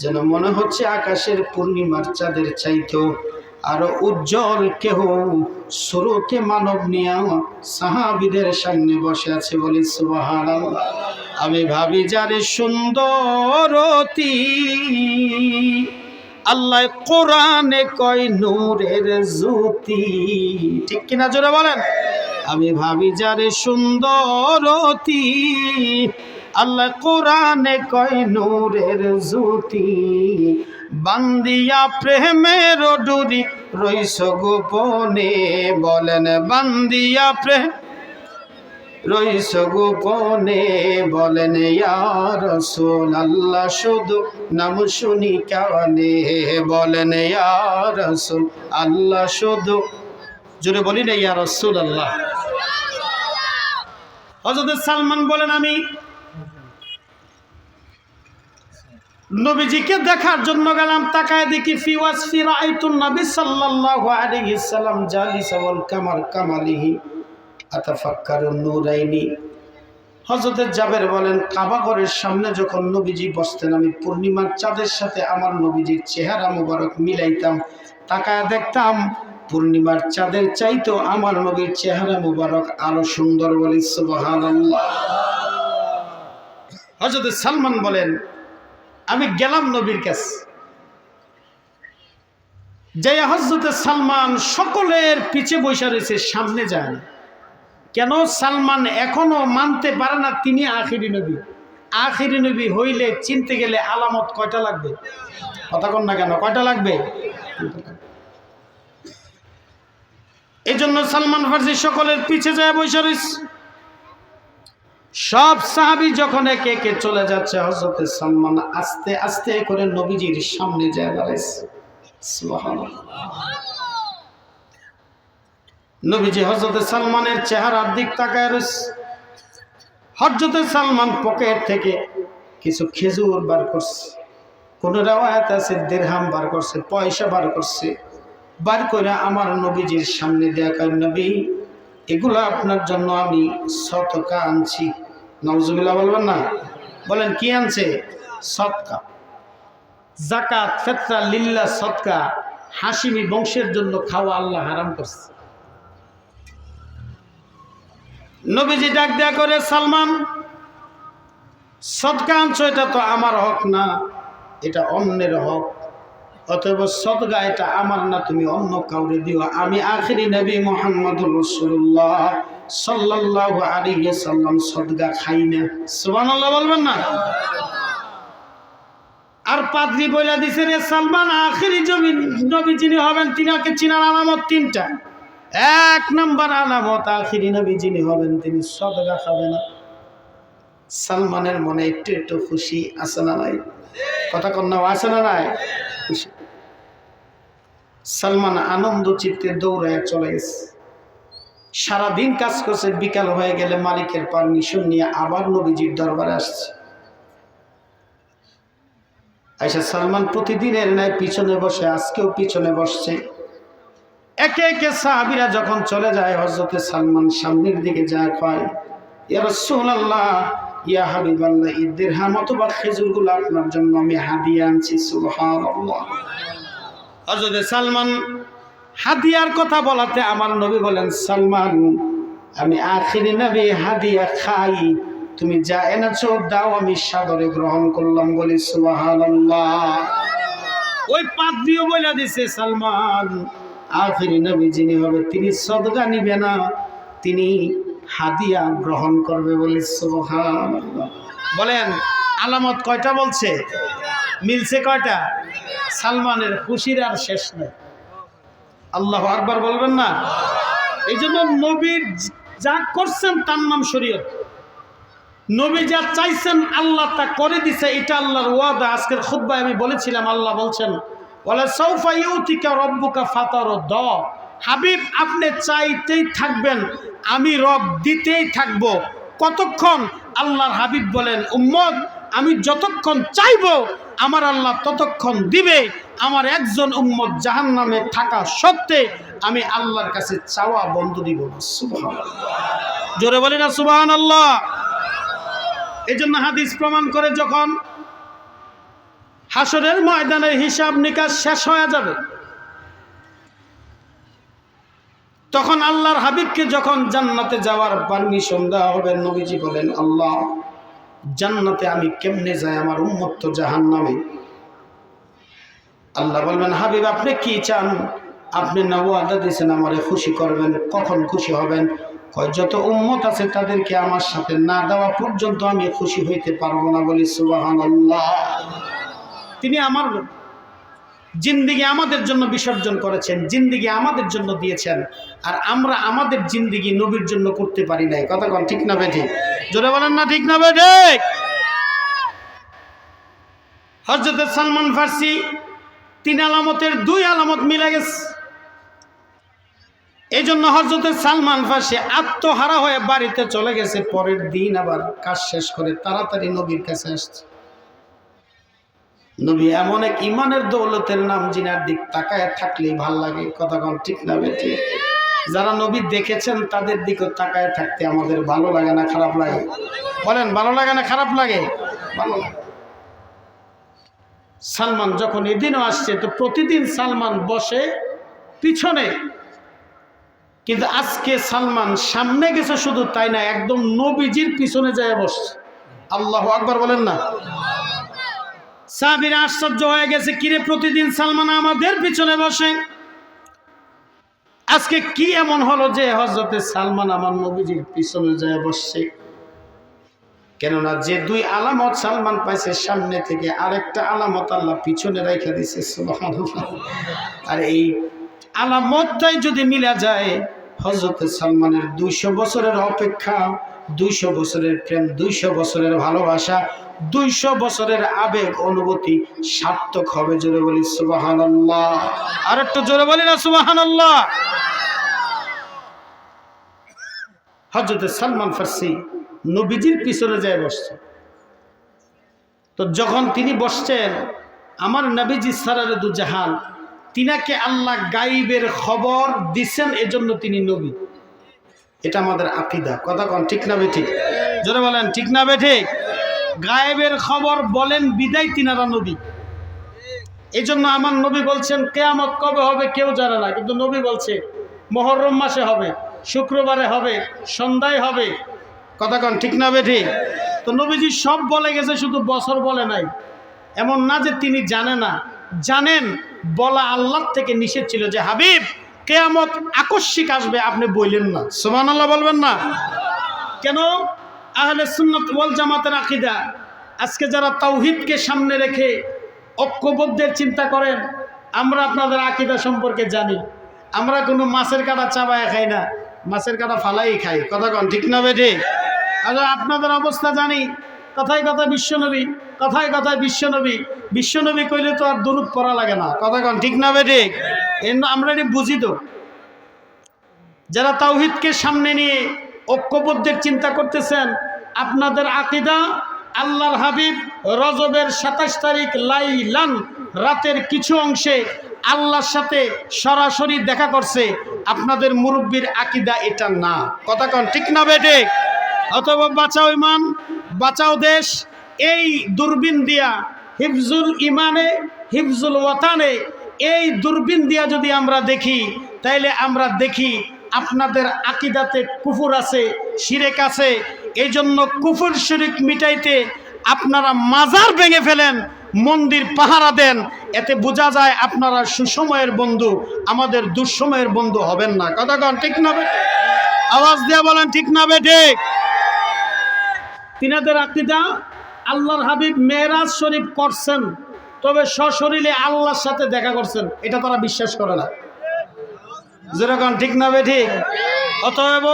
যেন মনে হচ্ছে আকাশের পূর্ণিমার চাঁদের চাইতেও আরো উজ্জ্বল কেহ স্রোতে মানব নিয়া সাহাবীদের সামনে বসে আছে। বলি সুবহানাল্লাহ। আমি ভাবি যারে সুন্দরতি, আল্লাহ কোরআনে কয় নূরের জ্যোতি। ঠিক কিনা জোরে বলেন? আমি ভাবি যারে সুন্দরতি, আল্লাহ কোরআনে কয় নূরের জ্যোতি। বান্দিয়া প্রেমের ডুরি রইস গোপনে, বলেন বান্দিয়া প্রেম রইস গোপনে, বলেন ইয়া রাসূল আল্লাহ শুধু নাম শুনি কানে, বলেন ইয়া রাসূল আল্লাহ শুধু, জোরে বলি না ইয়া রাসূল আল্লাহ। হযরত সালমান বলেন আমি নবীজিকে দেখার জন্য গেলাম, তাকায় দেখি ফি ওয়াসফি রাআইতুন নবী সাল্লাল্লাহু আলাইহি সাল্লাম জালিসা ওয়াল কামার কামালিহি আতাফাক্কারুন নূরাইনি। হযরত জাবের বলেন, কাবা ঘরের সামনে যখন নবীজি বসতেন, আমি পূর্ণিমার চাঁদের সাথে আমার নবীজির চেহারা মুবারক মিলাইতাম, তাকায় দেখতাম পূর্ণিমার চাঁদের চাইতো আমার নবীর চেহারা মুবারক আরো সুন্দর। বলি সুবহানাল্লাহ। হযরত সালমান বলেন, আমি গেলাম নবীর কাছে, যে হযরত সালমান সকলের পিছে বসে রয়েছে, সামনে যায় না। কেন? সালমান এখনো মানতে পারে না তিনি আখিরি নবী। আখিরি নবী হইলে চিনতে গেলে আলামত কয়টা লাগবে? কথা কন না কেন? কয়টা লাগবে? এই জন্য সালমান ফার্সি সকলের পিছে যায় বসে রয়েছে। সব সাহাবী যখন একে একে চলে যাচ্ছে, হযরত সালমান আস্তে আস্তে করে নবীজির সামনে যায় দাঁড়াইছে। সুবহানাল্লাহ। নবীজি হযরত সালমানের চেহারার দিক তাকায় রয়েছে। হযরত সালমান পকেট থেকে কিছু খেজুর বার করছে, কোন রাওয়ায়াত আছে দিরহাম বার করছে, পয়সা বার করছে, বার করে আমার নবীজির সামনে দেয়া কয়, নবী এগুলা আপনার জন্য আমি সদকা আনছি। নাউজুবিল্লাহ বলবেন না? বলেন কি আনছে? সদকা, যাকাত, ফিতরা, লিল্লাহ সদকা। হাশিমি বংশের জন্য খাওয়া আল্লাহ হারাম করছে। নবীজি ডাক দেয়া করে, সালমান সদকা আনছো, এটা তো আমার হক না, এটা অন্যের হক, অতএব সদকা এটা আমার না, তুমি অন্য কাউরে দিও। আমি আখিরি নবী মুহাম্মদুর রাসূলুল্লাহ সাল্লাল্লাহু আলাইহি ওয়াসাল্লাম সদকা খাই না। সুবহানাল্লাহ বলবেন না? আর পাদ্রী বইলা দিছে, রে সালমান আখিরি নবী যিনি হবেন তিনাকে চিনার আলামত তিনটা। এক নাম্বার আলামত, আখিরি নবী যিনি হবেন তিনি সদকা খাবে না। সালমানের মনে একটু একটু খুশি আছে না নাই? কথা কন্যা আছে না নাই? খুশি। সালমান আনন্দ চিত্তে দৌড়ায় চলে গেছে। সারাদিন কাজ করছে, বিকাল হয়ে গেলে মালিকের পারমিশন নিয়ে আবার নবীজির দরবারে আসছে। আয়েশা সালমান প্রতিদিনের ন্যায় পিছনে বসে, আজকেও পিছনে বসছে। একে একে সাহাবীরা যখন চলে যায়, হযরত সালমান সামনের দিকে যায়, কয়, ইয়া রাসূলুল্লাহ, ইয়া হাবিবাল্লাহ, এই দিরহাম অথবা খেজুরগুলো আপনার জন্য আমি হাদিয়া আনছি। সুবহানাল্লাহ। হযরত সালমান হাদিয়ার কথা বলাতে আমার নবী বলেন, সালমান আমি আখিরি নবী, হাদিয়া খাই, তুমি যা এনেছো দাও, আমি সাদরে গ্রহণ করলাম। বলি সুবহানাল্লাহ। ওই পাদ্রীও বলে দিছে, সালমান আখিরি নবী যিনি হবে তিনি সদকা নিবে না, তিনি হাদিয়া গ্রহণ করবে। বলি সুবহানাল্লাহ। বলেন আলামত কয়টা বলছে? মিলছে কয়টা? সালমানের খুশির আর শেষ নেই। আল্লাহু আকবার বলবেন না? এই জন্য নবীর যা করছেন তার নাম শরীয়ত। নবী যা চাইছেন আল্লাহ তা করে দিছে, এটা আল্লাহর ওয়াদা। আজকের খুতবায় আমি বলেছিলাম, আল্লাহ বলছেন, ওয়ালা সাউফা ইউতিকা রাব্বুকা ফাতারদা। হাবিব আপনি চাইতেই থাকবেন, আমি রব দিতেই থাকব। কতক্ষণ? আল্লাহর হাবিব বলেন, উম্মত আমি যতক্ষণ চাইবো আমার আল্লাহ ততক্ষণ দিবে। আমার একজন উম্মত জাহান্নামে থাকা সত্ত্বে আমি আল্লাহর কাছে চাওয়া বন্ধ দিব না। সুবহানাল্লাহ। জোরে বলি না সুবহানাল্লাহ? এই জন্য হাদিস প্রমাণ করে, যখন হাসরের ময়দানের হিসাব নিকাশ শেষ হয়ে যাবে, তখন আল্লাহর হাবিবকে যখন জান্নাতে যাওয়ার পারমিশন দেওয়া হবে, নবীজি বলেন, আল্লাহ জান্নাতে আমি কেমনে যাই, আমার উম্মত তো জাহান্নামে। আল্লাহ বলবেন, হাবিব আপনি কি চান? আপনি না ওয়াদা দিয়েছেন আমারে খুশি করবেন, কখন খুশি হবেন? কয় যত উম্মত আছে তাদেরকে আমার সাথে না দেওয়া পর্যন্ত আমি খুশি হইতে পারবো না। বলি সুবহানাল্লাহ। তিনি আমার জিন্দিগি আমাদের জন্য বিসর্জন করেছেন, জিন্দিগি আমাদের জন্য দিয়েছেন, আর আমরা আমাদের জিন্দিগি নবীর জন্য করতে পারি নাই। কথা কোন ঠিক না বেঠিক? জোরে বলেন না ঠিক না বেঠিক? হযরত সালমান ফার্সি 3 আলামতের 2 আলামত মিলে গেছে। এই জন্য হযরত সালমান ফার্সি আত্মহারা হয়ে বাড়িতে চলে গেছে। পরের দিন আবার কাজ শেষ করে তাড়াতাড়ি নবীর কাছে আসছে। নবী এমন এক ইমানের দৌলতের নাম জিনার দিক তাকায় থাকলেই ভাল লাগে। কথা কোন ঠিক না বেঠিক? যারা নবী দেখেছেন তাদের দিকে তাকায় থাকতে আমাদের ভালো লাগে না খারাপ লাগে? বলেন, ভালো লাগে না খারাপ লাগে? ভালো লাগে। সালমান যখন এদিনও আসছে তো প্রতিদিন সালমান বসে পিছনে, কিন্তু আজকে সালমান সামনে গেছে শুধু তাই না, একদম নবীজির পিছনে যায় বসছে। আল্লাহু আকবার বলেন না? সাহাবীরা আশ্চর্য হয়ে গেছে, কিরে প্রতিদিন সালমান আমাদের পিছনে বসে, আজকে কি এমন হলো যে হযরতে সালমান আমার নবীজির পিছনে যায় বসছে? কেননা যে দুই আলামত সালমান পাইছে সামনে থেকে, আরেকটা আলামত আল্লাহ পিছনে রেখে দিয়েছে। সুবহানাল্লাহ। আর এই আলামতটাই যদি মিলা যায়, হযরতে সালমানের 200 বছরের অপেক্ষা, 200 বছরের প্রেম, 200 বছরের ভালোবাসা, 200 বছরের আবেগ অনুভূতি সার্থক হবে। জোরে বলি সুবহানাল্লাহ। আর একটু জোরে বলি না সুবহানাল্লাহ? হযরতে সালমান ফারসি নবীজির পিছনে যায় বসছে। তো যখন তিনি বসছেন, আমার নবীজি সারারে দু জাহান, তিনাকে আল্লাহ গাইবের খবর দিচ্ছেন, এজন্য তিনি নবী। এটা আমাদের আকীদা। কথা কোন ঠিক না বেঠিক? জোরে বলেন, ঠিক না বেঠিক? গায়েবের খবর বলেন বিদায় তিনারা নবী। এই জন্য আমার নবী বলছেন কিয়ামত কবে হবে কেউ জানে না, কিন্তু নবী বলছে মুহররম মাসে হবে, শুক্রবারে হবে, সন্ধ্যায় হবে। কথা কোন ঠিক না বেঠিক? তো নবীজি সব বলে গেছে, শুধু বছর বলে নাই। এমন না যে তিনি জানে না, জানেন। বলা আল্লাহ থেকে নিষেধ ছিল যে হাবিব কিয়ামত আকস্মিক আসবে, আপনি বললেন না। সুবহানাল্লাহ বলবেন না কেন? আহলে সুন্নাত ওয়াল জামাতের আকীদা, আজকে যারা তাওহীদকে সামনে রেখে ঐক্যবদ্ধের চিন্তা করেন, আমরা আপনাদের আকীদা সম্পর্কে জানি। আমরা কোনো মাছের কাঁটা চাবায় খাই না, মাছের কাঁটা ফালাই খাই। কথা কোন ঠিক না বেঠিক? আর আপনাদের অবস্থা জানি। কথায় কথায় বিশ্বনবী, কথায় কথায় বিশ্বনবী, বিশ্বনবী কইলে তো আর দুরূদ পড়া লাগে না। কথা কোন ঠিক না বেঠিক? আমরা এটি বুঝি তো। যারা তাওহীদকে সামনে নিয়ে ঐক্যবদ্ধের চিন্তা করতেছেন, আপনাদের আকীদা আল্লাহর হাবিব রজবের 27 তারিখ লাইলান, রাতের কিছু অংশে আল্লাহর সাথে সরাসরি দেখা করছে। আপনাদের মুরব্বীর আকীদা এটা না। কথা কোন ঠিক না বেঠিক? অথবা বাঁচাও ইমান, বাঁচাও দেশ, এই দূরবীন দিয়া হিফজুল ইমানে, হিফজুল ওয়াতানে, এই দূরবীন দিয়া যদি আমরা দেখি, তাইলে আমরা দেখি আপনাদের আকীদাতে কুফর আছে, শিরক আছে। এই জন্য কুফর শিরক মিটাইতে আপনারা মাজার ভেঙে ফেলেন, মন্দির পাহারা দেন। এতে বোঝা যায় আপনারা সুসময়ের বন্ধু, আমাদের দুঃসময়ের বন্ধু হবেন না। কথা কোন ঠিক না বেঠিক? আওয়াজ দিয়ে বলেন ঠিক না বেঠিক? তিনাদের আকীদা আল্লাহর হাবিব মেরাজ শরীফ করছেন, তবে সশরীরে আল্লাহর সাথে দেখা করছেন, এটা তারা বিশ্বাস করে না। যেরকম ঠিক না বেঠিক? অতএব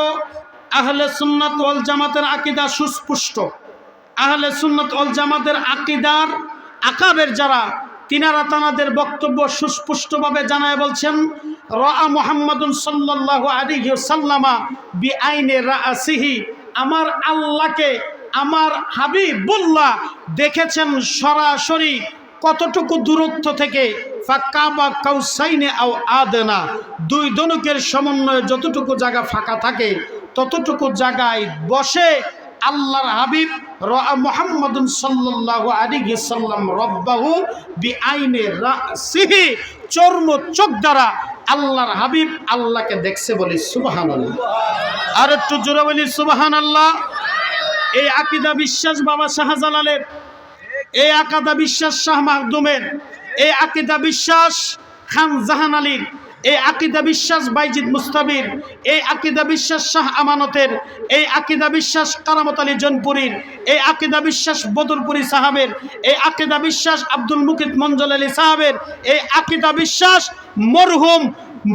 আহলে সুন্নাত ওয়াল জামাতের আকীদা সুস্পষ্ট। আহলে সুন্নাত ওয়াল জামাতের আকীদার আকাবের যারা, তিনারা তানাদের বক্তব্য সুস্পষ্টভাবে জানায় বলছেন, রাআ মুহাম্মাদুন সাল্লাল্লাহু আলাইহি ওয়াসাল্লামা বিআইনি রাআসিহি, আমার আল্লাহকে আমার হাবিবুল্লাহ দেখেছেন সরাসরি। কতটুকু দূরত্ব থেকে? ফাকাবা কাউসাইনে আও আদনা, দুই ধনুকের সমন্বয়ে যতটুকু জায়গা ফাঁকা থাকে ততটুকু জায়গায় বসে আল্লাহর হাবিব মুহাম্মাদুন সাল্লাল্লাহু আলাইহি সাল্লাম রব্বাহু বিআইনি রাসিহি, চর্ম চোখ দ্বারা আল্লাহর হাবিব আল্লাহকে দেখছে। বলি সুবহানাল্লাহ। আর একটু জোরে বলি সুবহানাল্লাহ। এই আকীদা বিশ্বাস বাবা শাহজালালের, এই আকীদা বিশ্বাস শাহ মাহদুমের, এই আকীদা বিশ্বাস খান জাহান আলীর, এই আকীদা বিশ্বাস বাইজিদ মুস্তাবির, এই আকীদা বিশ্বাস শাহ আমানতের, এই আকীদা বিশ্বাস কারামত আলী জনপুরীর, এই আকীদা বিশ্বাস বদরপুরি সাহাবের, এই আকীদা বিশ্বাস আব্দুল মুকিত মঞ্জল আলী সাহাবের, এই আকীদা বিশ্বাস মরহুম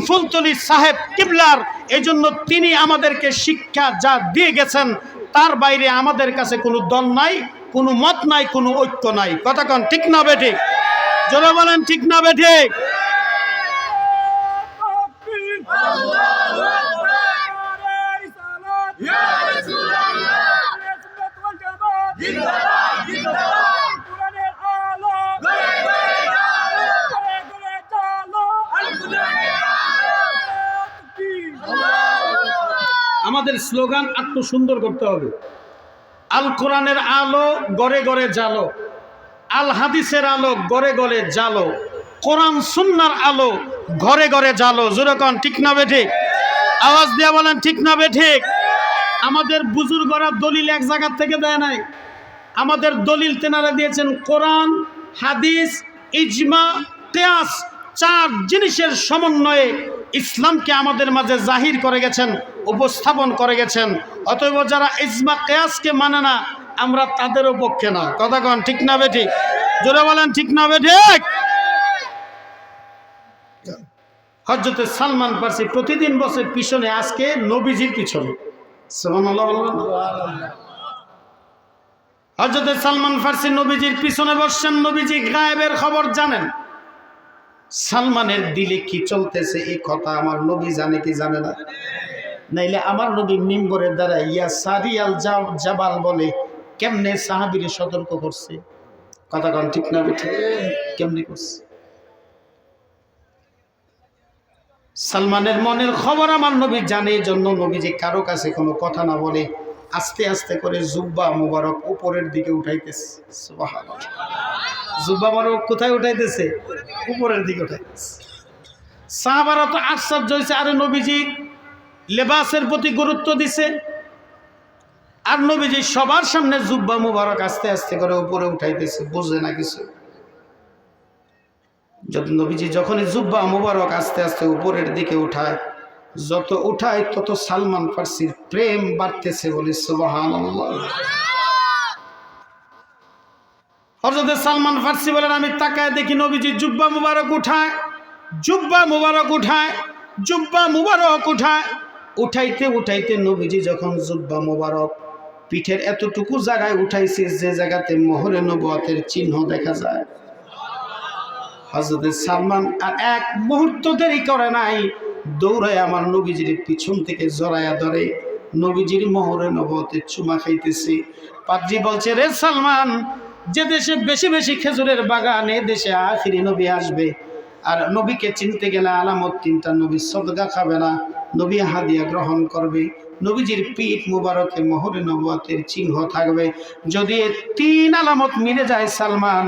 ফুলতলি সাহেব কিবলার। এই জন্য তিনি আমাদেরকে শিক্ষা যা দিয়ে গেছেন, তার বাইরে আমাদের কাছে কোনো দল নাই, কোনো মত নাই, কোনো ঐক্য নাই। কথা কোন ঠিক না বেঠিক? জোরে বলেন ঠিক না বেঠিক? স্লোগান একটু সুন্দর করতে হবে। আল কোরআনের আলো গড়ে গড়ে জ্বালো, আল হাদিসের আলো গড়ে গড়ে জ্বালো, কোরআন সুন্নাহর আলো ঘরে ঘরে জ্বালো। জোরে কোন ঠিক না বেঠিক? আওয়াজ দিয়ে বলেন ঠিক না বেঠিক? আমাদের বুজুর্গরা দলিল এক জায়গা থেকে দেয় নাই, আমাদের দলিল তেনারা দিয়েছেন কোরআন, হাদিস, ইজমা, কিয়াস, চার জিনিসের সমন্বয়ে ইসলামকে আমাদের মাঝে জাহির করে গেছেন, উপস্থাপন করে গেছেন। অতএব যারা ইজমা কিয়াসকে মানে না, আমরা তাদেরও পক্ষে না। কথা কন ঠিক না বেঠিক? জোরে বলেন ঠিক না বেঠিক? হযরত সালমান ফার্সি প্রতিদিন বসে পিছনে, আজকে নবীজির পিছনে। সুবহানাল্লাহ বলবেন? হযরত সালমান ফার্সি নবীজির পিছনে বসছেন, নবীজি গায়েবের খবর জানেন। সালমানের দিলে কি চলতেছে এই কথা আমার নবী জানে কি জানে না? নাইলে আমার নবী মিম্বরের দ্বারা ইয়া সারিয়াল জাবাল বলে কেমনে সাহাবীরে সতর্ক করছে। কথা কন ঠিক না বেঠিক? কেমনে করছে? সালমানের মনের খবর আমার নবী জানে, এই জন্য নবীজি কারো কাছে কোনো কথা না বলে আস্তে আস্তে করে জুব্বা মুবারক উপরের দিকে উঠাইতেছে। সুবহানাল্লাহ। জুব্বা মুবারক কোথায় উঠাইতেছে? উপরের দিকে উঠাইতেছে। সাহাবারা তো আশ্চর্য হয়েছে, আরে নবীজি লেবাসের প্রতি গুরুত্ব দিছে, আর নবীজি সবার সামনে জুব্বা মুবারক আস্তে আস্তে করে উপরে উঠাইতেছে, বুঝে না কিছু। নবীজি যখনই জুব্বা মুবারক আস্তে আস্তে উপরের দিকে উঠায়, যত উঠায় তত সালমান ফার্সির প্রেম বাড়তেছে। বলি সুবহানাল্লাহ। হযরত সালমান ফার্সি বলেন, আমি তাকায় দেখি নবীজি জুব্বা মুবারক উঠায়, জুব্বা মুবারক উঠায়, জুব্বা মুবারক উঠায়। উঠাইতে উঠাইতে নবীজি যখন জুব্বা মুবারক পিঠের এতটুকু জায়গায় উঠাইছে যে জায়গাতে মোহরে নবুয়তের চিহ্ন দেখা যায়, হযরত সালমান আর এক মুহূর্ত দেরি করে নাই, দৌড়ায় আমার নবীজির পিছন থেকে জড়ায়া ধরে নবীজির মোহরে নবুয়তের চুমা খাইতেছে। পাদ্রী বলছে, রে সালমান, যে দেশে বেশি বেশি খেজুরের বাগান, এ দেশে আখিরি নবী আসবে। আর নবীকে চিনতে গেলে আলামত তিনটা, নবী সদকা খাবে না, নবী হাদিয়া গ্রহণ করবে, নবীজির পিঠ মুবারকে মোহরে নবুয়তের চিহ্ন থাকবে। যদি এই তিন আলামত মিলে যায় সালমান,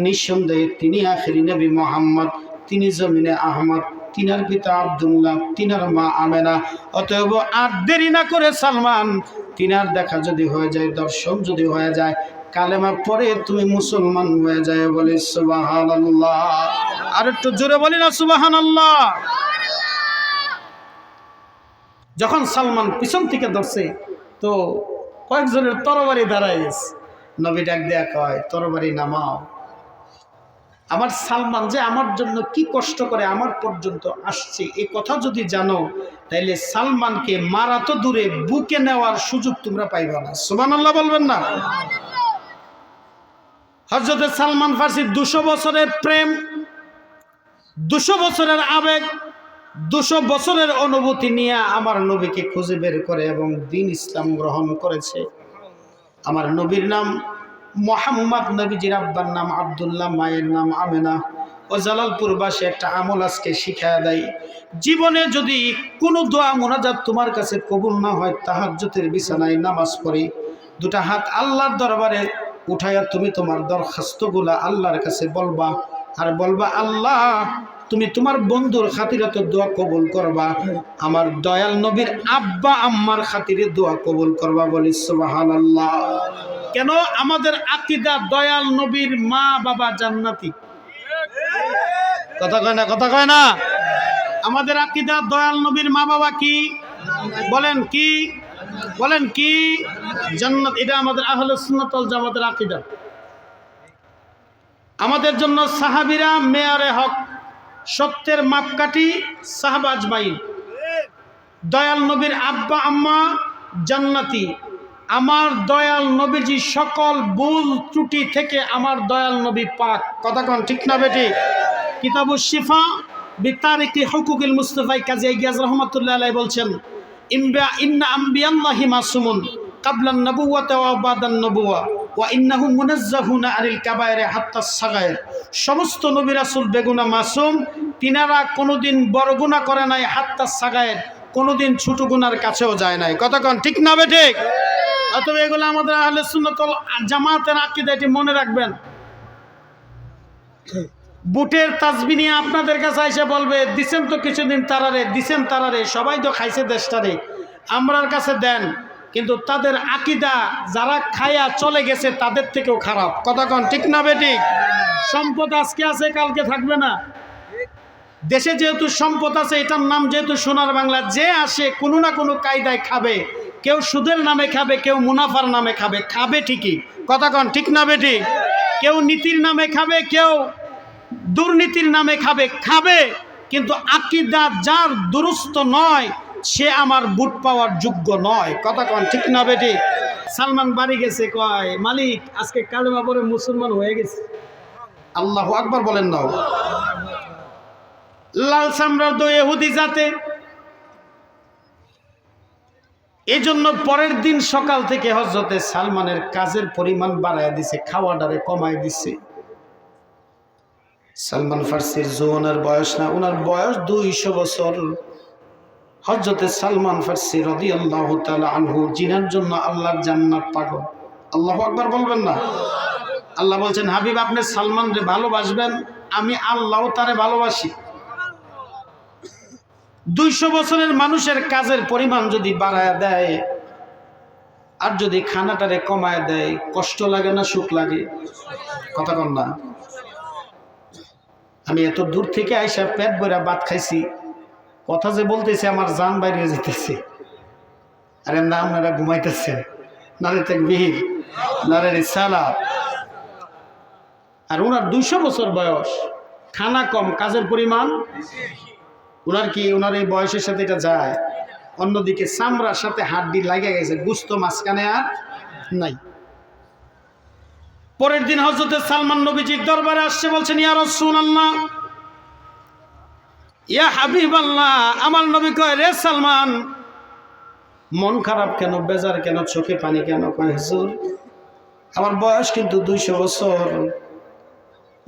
নিঃসন্দেহে তিনি আখিরি নবী মুহাম্মদ, তিনি জমিনে আহমদ, তিনার পিতা আব্দুল্লাহ, তিনার মা আমেনা। অতএব আর দেরি না করে সালমান, তিনার দেখা যদি হয়ে যায়, দর্শন যদি হয়ে যায়, কালেমা পড়ে তুমি মুসলমান হয়ে যায়। বলে সুবহানাল্লাহ। আর একটু জোরে বলি না সুবহানাল্লাহ। যখন সালমান পিছন থেকে ধরছে তো কয়েকজনের তরবারি দাঁড়ায় গেছে। নবী ডাক দেয়া কয়, তরবারি নামাও। আমার সালমান যে আমার জন্য কি কষ্ট করে আমার পর্যন্ত আসছে, এই কথা যদি জানো, তাইলে সালমানকে মারা তো দূরে, বুকে নেওয়ার সুযোগ তোমরা পাইবা না। সুবহানাল্লাহ বলবেন না? হযরত সালমান ফার্সি 200 বছরের প্রেম, 200 বছরের আবেগ, 200 বছরের অনুভূতি নিয়ে আমার নবীকে খুঁজে বের করে এবং দ্বীন ইসলাম গ্রহণ করেছে। আমার নবীর নাম মুহাম্মদ, নবীজির আব্বার নাম আব্দুল্লাহ, মায়ের নাম আমেনা। ও জালালপুরবাসী একটা আমল আজকে শিখায়া দেয়, জীবনে যদি কোনো দোয়া মুনাজাত তোমার কাছে কবুল না হয়, তাহাজ্জুদের বিছানায় নামাজ পড়ে দুটা হাত আল্লাহর দরবারে উঠাইয়া তুমি তোমার দরখাস্তগুলা আল্লাহর কাছে বলবা, আর বলবা, আল্লাহ তুমি তোমার বন্ধুর খাতিরে তো দোয়া কবুল করবা, আমার দয়াল নবীর আব্বা আম্মার খাতিরে দোয়া কবুল করবা। বলি সুবহানাল্লাহ। কেন? আমাদের আকীদা দয়াল নবীর মা বাবা জান্নাতি। কথা কয় না? কথা কয় না? আমাদের আকীদা দয়াল নবীর মা বাবা কি? বলেন কি? বলেন কি? জান্নাত। এটা আমাদের আহলে সুন্নাত ওয়াল জামাতের আকীদা। আমাদের জন্য সাহাবীরা মেয়ারে হক, সত্যের মাপকাঠি, সাহাবা আজমাইন। দয়াল নবীর আব্বা আম্মা জান্নাতি। আমার দয়াল নবীজি সকল ভুল ত্রুটি থেকে আমার দয়াল নবী পাক। কথা কোন ঠিক না বেটি? কিতাবুশ শিফা বিতারিকি হুকুকিল মুস্তাফা কাজী ইজাজ রাহমাতুল্লাহ আলাইহি বলছেন, ইন্না আম্বিয়াল্লাহি মাসুমুন কাবলান নবুওয়াতা ওয়া বাদান নবুওয়া ওয়া ইন্নাহুম মুনাজ্জাহুনা আনিল কাবায়েরি হাত্তা সাগায়ের। সমস্ত নবী রাসূল বেগুনা মাসুম, তিনারা কোনোদিন বড় গুনাহ করে নাই, হাত্তা সাগায়ের, কোনোদিন ছোট গুনার কাছেও যায় নাই। কতক্ষণ ঠিক না বে ঠিক? অতএব এগুলো আমাদের আহলে সুন্নাত ওয়াল জামাতের আকীদা, এটি মনে রাখবেন। বুটের তাসবিহ নিয়ে আপনাদের কাছে এসে বলবে দিছেন তো কিছুদিন তারারে, দিছেন তারারে, সবাই তো খাইছে দেশটারে, আমরার কাছে দেন, কিন্তু তাদের আকীদা যারা খায়া চলে গেছে তাদের থেকেও খারাপ। কতক্ষণ ঠিক না বে ঠিক? সম্পদ আজকে আছে কালকে থাকবে না। দেশে যেহেতু সম্পদ আছে, এটার নাম যেহেতু সোনার বাংলা, যে আসে কোনো না কোনো কায়দায় খাবে। কেউ সুদের নামে খাবে, কেউ মুনাফার নামে খাবে, খাবে ঠিকই। কতক্ষণ ঠিক না বে ঠিক? কেউ নীতির নামে খাবে, কেউ দুর্নীতির নামে খাবে, খাবে, কিন্তু আকীদা যার দুরুস্ত নয় সে আমার বুট পাওয়ার যোগ্য নয়। কতক্ষণ ঠিক না বে ঠিক? সালমান বাড়ি গেছে, কয় মালিক আজকে কালেমা পড়ে মুসলমান হয়ে গেছে। আল্লাহু আকবার বলেন না? লাল চামড়ার তো ইহুদি জাতে। এই জন্য পরের দিন সকাল থেকে হযরতে সালমানের কাজের পরিমাণ বাড়ায় দিছে, খাওয়াটারে কমায় দিছে। সালমান ফার্সির জোয়ানের বয়স না, ওনার বয়স 200 বছর। হযরতে সালমান ফার্সি রাদিয়াল্লাহু তাআলা আনহু জিনার জন্য আল্লাহর জান্নাত পাগল। আল্লাহু আকবার বলবেন না? আল্লাহ বলছেন হাবিব আপনি সালমানরে ভালোবাসবেন, আমি আল্লাহও তারে ভালোবাসি। 200 বছরের মানুষের কাজের পরিমাণ যদি বাড়ায় দেয় আর যদি খানাটারে কমায় দেয়, কষ্ট লাগে না সুখ লাগে? কথা কন না? আমি এত দূর থেকে আইসা পেট ভরে ভাত খাইছি, কথা যে বলতেছে আমার জান বাইরে যেতেছে। আরে না, আপনারা ঘুমাইতেছেন, নারে তাকবীর, নারে রিসালাত। আর ওনার 200 বছর বয়স, খানা কম, কাজের পরিমাণ। ওনার কি, ওনার এই বয়সের সাথে এটা যায়? অন্যদিকে চামড়ার সাথে হাড্ডি লাগে গেছে, গুস্ত মাঝখানে আর নাই। পরের দিন হযরতে সালমান নবীজির দরবারে আসছে, বলছেন ইয়া রাসূলুল্লাহ, ইয়া হাবিবাল্লাহ। আমার নবী কয় রে সালমান, মন খারাপ কেন, বেজার কেন, চোখে পানি কেন? কয় হুজুর আমার বয়স কিন্তু 200 বছর।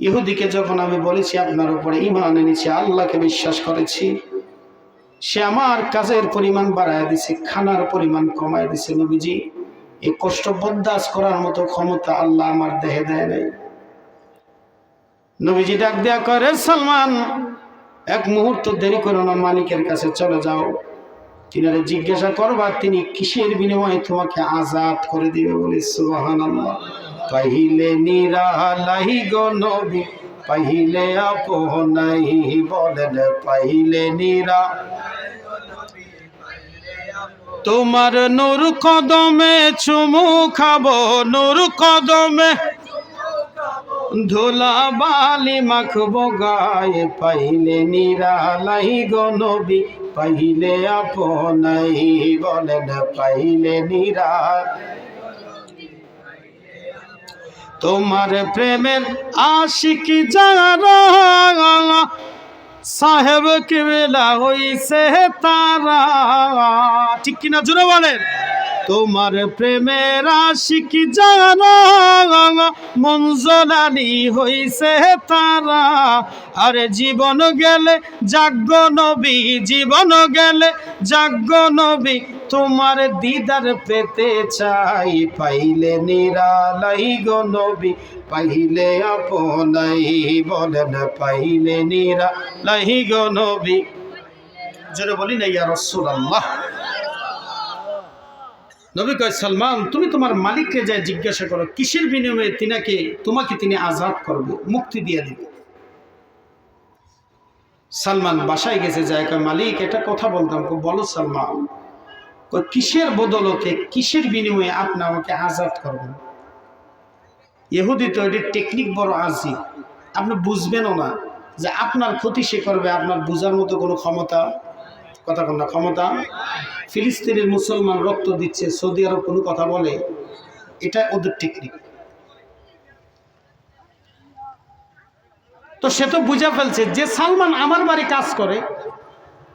ইহুদিকে যখন আমি বলেছি আপনার উপরে ঈমান এনেছি, আল্লাহকে বিশ্বাস করেছি, সে আমার কাজের পরিমাণ বাড়ায় দিছে, খানার পরিমাণ কমায় দিছে। নবীজি এই কষ্ট বরদাস্ত করার মতো ক্ষমতা আল্লাহ আমার দেহে দেয় নাই। নবীজি ডাক দেয়া করে সালমান এক মুহূর্ত দেরি করো না, মালিকের কাছে চলে যাও, তিনারে জিজ্ঞাসা করবা তিনি কিসের বিনিময়ে তোমাকে আজাদ করে দিবে। বলে সুবহানাল্লাহ। পাহিলে নিরালাই গো নবী, পাহিলে আপনাই, বলেন পাহিলে নিরা। তোমার নূর কদমে চুমু খাবো, নূর কদমে ধুলা বালি মাখবো গায়ে, পাইলে নিরালাই গো নবী, পাইলে আপনাই, বলেন পাইলে নিরা। তোমার প্রেমের আশিকি যারা, সাহেব কেবলা হইছে তারা। ঠিক কিনা জোরে বলেন? তোমার প্রেমের আশিকি যারা, মনজলানি হইছে তারা। আরে জীবন গেলে জাগ্য নবী, জীবন গেলে জাগ্য নবী, তোমার দিদার পেতে চাই, পাইলে নিরালাই গো নবী, পাইলে আপনাই, বলেন পাইলে নিরালাই গো নবী। জোরে বলি না ইয়া রাসূলুল্লাহ। নবী কয় সালমান তুমি তোমার মালিককে যায় জিজ্ঞাসা করো কিসের বিনিময়ে তোমাকে তিনি আজাদ করবে, মুক্তি দিয়ে দিবে। সালমান বাসায় গেছে, যায় কয় মালিক এটা কথা বলতাম। বলো সালমান। কয় কিসের বদলতে, কিসের বিনিময়ে আপনি আমাকে আজাদ করবেন? ইহুদি তো এটির টেকনিক বড় আজিব, আপনি বুঝবেনও না যে আপনার ক্ষতি সে করবে, আপনার বুঝার মতো কোনো ক্ষমতা, কথা বল না, ক্ষমতা। ফিলিস্তিনের মুসলমান রক্ত দিচ্ছে, সৌদি আরব কোনো কথা বলে? এটা ওদের টেকনিক। তো সে তো বুঝে ফেলছে যে সালমান আমার বাড়ি কাজ করে,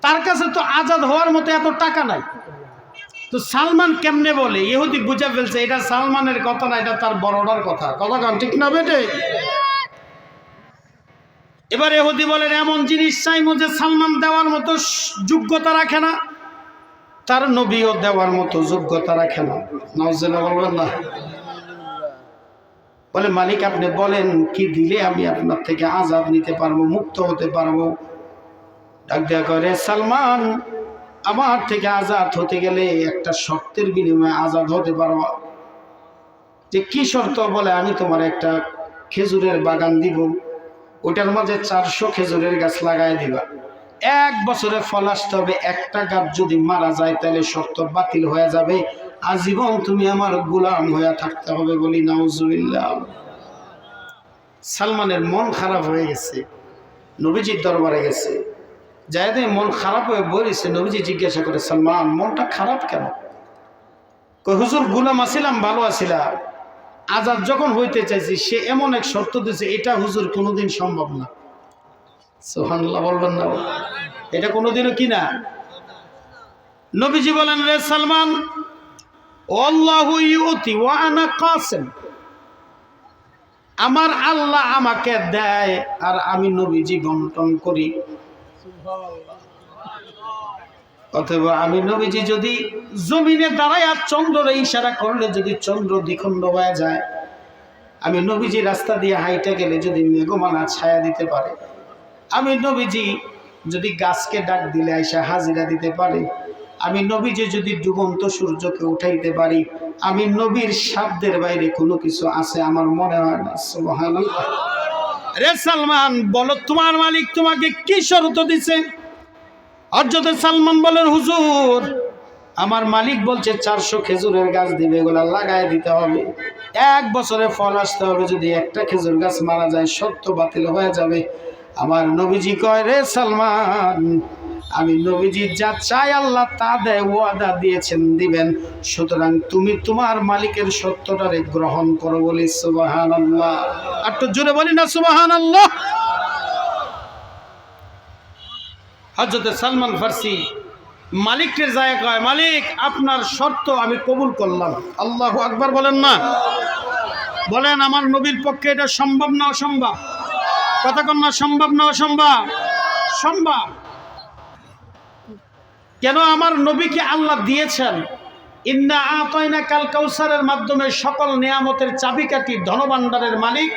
তার কাছে তো আজাদ হওয়ার মতো এত টাকা নাই। তো সালমান কেমনে বলে? ইহুদি বুঝে ফেলছে এটা সালমানের কথা না, এটা তার বড়টার কথা। কথা কান ঠিক না বেটে? এবার ইহুদি বলেন এমন জিনিস চাইমো যে সালমান দেওয়ার মতো যোগ্যতা রাখে না। তার নবীও দেওয়ার মতো যোগ্যতা রাখে না। নাউজুবিল্লাহ বলবেন না? বলে মালিক আপনি বলেন কি দিলে আমি আপনার থেকে আযাব নিতে পারবো, মুক্ত হতে পারবো? ডাক দেয়া করে, সালমান আমার থেকে আজাদ হতে গেলে একটা শর্তের বিনিময়ে আজাদ হতে পারবো। যে কি শর্ত? বলে আমি তোমার একটা খেজুরের বাগান দিব, ওটার মাঝে 400 খেজুরের গাছ লাগাই দিবা, 1 বছরে ফল আসতে হবে, একটা গাছ যদি মারা যায় তাহলে শর্ত বাতিল হয়ে যাবে, আজীবন তুমি আমার গোলাম হয়ে থাকতে হবে। বলি নাউজুবিল্লাহ। সালমানের মন খারাপ হয়ে গেছে, নবীজির দরবারে গেছে, যাইতে মন খারাপ হয়ে বলেছে। নবীজি জিজ্ঞাসা করে, সালমান মনটা খারাপ কেন? কই হুজুর গোলাম আছিলাম, ভালো আছিলাম, আজাদ যখন হইতে চাইছি সে এমন এক শর্ত দিয়েছে, এটা হুজুর কোনোদিন সম্ভব না। সুবহানাল্লাহ বলবেন না? এটা কোনোদিনও কি না। নবীজি বলেন, রে সালমান, আল্লাহু ইউতি ওয়া আনা কাসিম, আমার আল্লাহ আমাকে দেয় আর আমি নবীজি বন্টন করি। অথবা আমি নবীজি যদি জমিনে দাঁড়ায় আর চন্দ্রের ইশারা করলে যদি চন্দ্র দ্বিখণ্ড হয়ে যায়, আমি নবীজি রাস্তা দিয়ে হাইটে গেলে যদি মেঘমালা ছায়া দিতে পারে, আমি নবীজি যদি গাছকে ডাক দিলে আইসা হাজিরা দিতে পারে, আমি নবীজি যদি ডুবন্ত সূর্যকে উঠাইতে পারি, আমি নবীর শব্দের বাইরে কোনো কিছু আছে আমার মনে হয় না। সুবহানাল্লাহ। রে সালমান বলো তোমার মালিক তোমাকে কি শর্ত দিছে? হযরত সালমান বলেন, হুজুর আমার মালিক বলছে 400 খেজুরের গাছ দিবে, এগুলা লাগায় দিতে হবে, 1 বছরে ফল আসতে হবে, যদি একটা খেজুর গাছ মারা যায় শর্ত বাতিল হয়ে যাবে। আমার নবীজি কয়, রে সালমান আমি নবীজি যা চাই আল্লাহ তা দেয়, ওয়াদা দিয়েছেন দিবেন, সুতরাং তুমি তোমার মালিকের সত্যটারে গ্রহণ করো। বলি সুবহানাল্লাহ। আর তো জোরে বলি না সুবহানাল্লাহ। হযরত সালমান ফারসি মালিকের যায় কয়, মালিক আপনার শর্ত আমি কবুল করলাম। আল্লাহু আকবার বলেন না? বলেন আমার নবীর পক্ষে এটা সম্ভব না অসম্ভব? কথা কন না, সম্ভব না অসম্ভব? সম্ভব। কেন? আমার নবীকে আল্লাহ দিয়েছেন ইন্না আতাইনাকাল কাউসারের মাধ্যমে সকল নিয়ামতের চাবিকাঠি, ধনভাণ্ডারের মালিক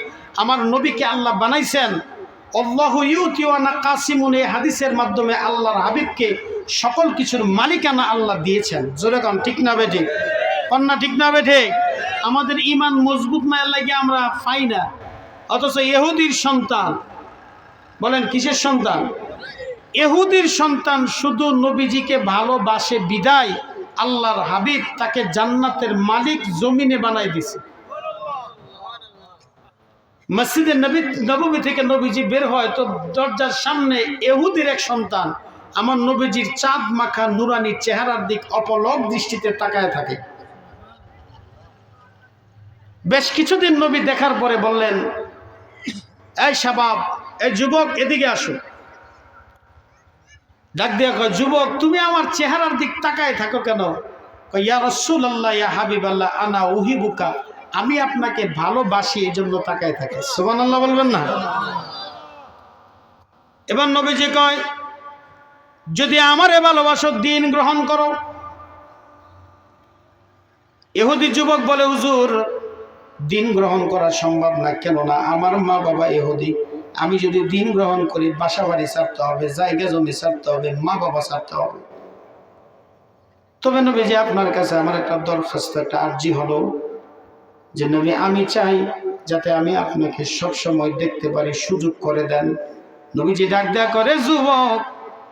আমার নবীকে আল্লাহ বানাইছেন। আল্লাহু ইউতি ওয়া আনা কাসিমুন, এই হাদিসের মাধ্যমে আল্লাহর হাবিবকে সকল কিছুর মালিকানা আল্লাহ দিয়েছেন। জোরে কন ঠিক না বেঠিক? কন্যা ঠিক না বেঠিক? আমাদের ঈমান মজবুত না লাগে আমরা পাই না, অথচ ইহুদির সন্তান, বলেন কিসের সন্তান? ইহুদির সন্তান শুধু নবীজিকে ভালোবাসে বিদায় আল্লাহর হাবিব তাকে জান্নাতের মালিক জমিনে বানাই দিছে। মসজিদে নববী থেকে নবীজি বের হয় তো দরজার সামনে ইহুদির এক সন্তান আমার নবীজির চাঁদ মাখা নুরানি চেহারার দিক অপলক দৃষ্টিতে তাকায় থাকে। বেশ কিছুদিন নবী দেখার পরে বললেন, এই শাবাব, এই যুবক এদিকে আসো। ডাক দিয়া কয়, যুবক তুমি আমার চেহারার দিক তাকায় থাকো কেন? কয়, ইয়া রাসূলুল্লাহ ইয়া হাবিবাল্লাহ আনা উহিবুকা, আমি আপনাকে ভালোবাসি এই জন্য তাকায় থাকে। সুবহানাল্লাহ বলবেন না? এবার নবীজি কয়, যদি আমারে ভালোবাসো দিন গ্রহণ করো। ইহুদি যুবক বলে, হুজুর দিন গ্রহণ করা সম্ভব না। কেন না? আমার মা বাবা ইহুদি, আমি যদি দিন গ্রহণ করি বাসা বাড়ি ছাড়তে হবে, জায়গা জমি ছাড়তে হবে, মা বাবা ছাড়তে হবে। তবে নবীজি আপনার কাছে আমার একটা দরখাস্ত, একটা আর্জি হলো যে নবী আমি চাই যাতে আমি আপনাকে সবসময় দেখতে পারি, সুযোগ করে দেন। নবীজি ডাক দেয়া করে, যুবক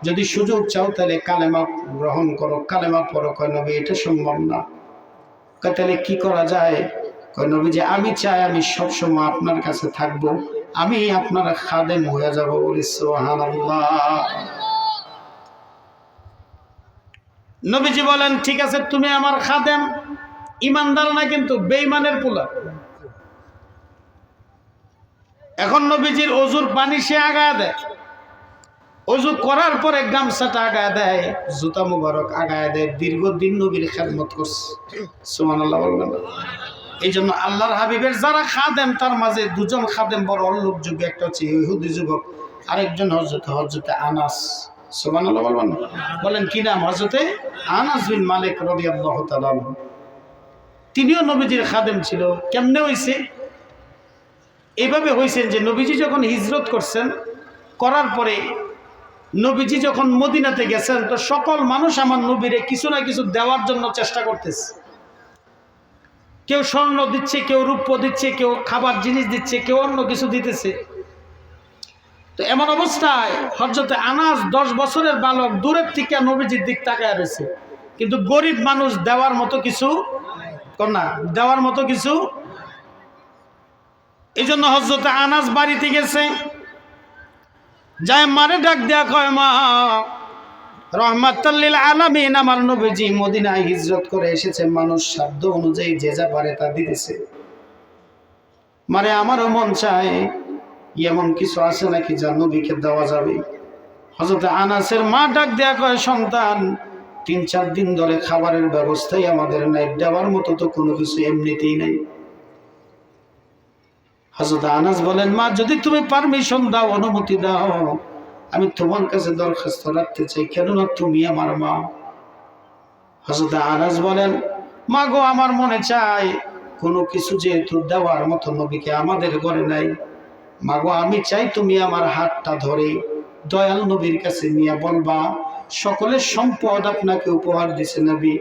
যদি সুযোগ চাও তাহলে কালেমা গ্রহণ করো, কালেমা পড়ো। কয় নবী এটা সম্ভব না। কয় তাহলে কি করা যায়? কয় নবীজি আমি চাই আমি সবসময় আপনার কাছে থাকবো, আমি আপনার খাদেম হয়ে যাব। বলি সুবহানাল্লাহ। নবীজি বলেন, ঠিক আছে তুমি আমার খাদেম। ইমানদার না কিন্তু বেঈমানের পোলা। এখন নবীজির ওযুর পানি সে আগায় দেয়, ওযু করার পরে গামছাটা আগায় দেয়, জুতা মুবারক আগায় দেয়। দীর্ঘদিন নবীর খেদমত করছে। সুবহানাল্লাহ বলবেন না? এই জন্য আল্লাহর হাবিবের যারা খাদেম তার মাঝে দুজন খাদেম বড় উল্লেখযোগ্য। একটা হচ্ছে ইহুদি যুবক, আরেকজন হযরতে আনাস। সুবহানাল্লাহ বলবেন না? বলেন কি নাম? হযরতে আনাস বিন মালিক রাদিয়াল্লাহু তাআলা তিনিও নবীজির খাদেম ছিল। কেমনে হইছে? এইভাবে হইছেন যে নবীজি যখন হিজরত করছেন, করার পরে নবীজি যখন মদিনাতে গেছেন, তো সকল মানুষ আমার নবীরে কিছু না কিছু দেওয়ার জন্য চেষ্টা করতেছে। কেউ স্বর্ণ দিচ্ছে, কেউ রূপ্য দিচ্ছে, কেউ খাবার জিনিস দিচ্ছে, কেউ অন্য কিছু দিতেছে। তো এমন অবস্থায় হযরতে আনাস 10 বছরের বালক দূরের থেকে নবীজির দিক তাকায় রয়েছে, কিন্তু গরিব মানুষ দেওয়ার মতো কিছু না, দেওয়ার মতো কিছু। এই জন্য হযরতে আনাস বাড়িতে গেছে, যায় মারে ডাক দেয়া কয়, মা, রহমাতুল লিল আলামিন আমার নবীজি মদিনায় হিজরত করে এসেছে, মানুষ সাধ্য অনুযায়ী যে যা পারে তা দিতেছে। মানে আমারও মন চায় এমন কিছু আছে নাকি যা নবীকে দেওয়া যাবে। হযরত আনাসের মা ডাক দেয়া কয়, সন্তান, 3-4 দিন ধরে খাবারের ব্যবস্থাই আমাদের নাই, দেওয়ার মতো তো কোনো কিছু এমনিতেই নেই। হযরত আনাস বলেন, মা, যদি তুমি পারমিশন দাও, অনুমতি দাও, আমি তোমার কাছে দরখাস্ত রাখতে চাই, কেননা তুমি আমার মা। হযরত আনাস বলেন, মা গো, আমার মনে চায় কোনো কিছু যেহেতু দেওয়ার মতো নবীকে আমাদের ঘরে নাই, মা গো, আমি চাই তুমি আমার হাতটা ধরে দয়াল নবীর কাছে নিয়ে বলবা, সকলের সম্পদ আপনাকে উপহার দিছে নবী,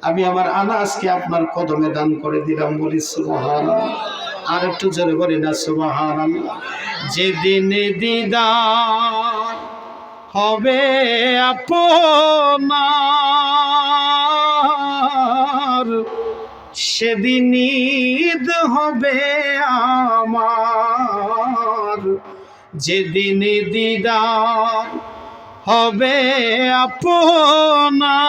আমি আমার আনাসকে আপনার কদমে দান করে দিলাম। বলি সুবহানাল্লাহ। আর একটু জোরে বলি না সুবহানাল্লাহ। যেদিন দিদার হবে আপনার, সেদিন ঈদ হবে আমার। যেদিন দিদার হবে আপনার,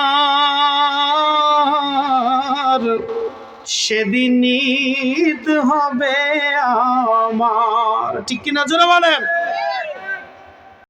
সেদিন ঈদ হবে আমার। ঠিক কিনা জোরে বলেন।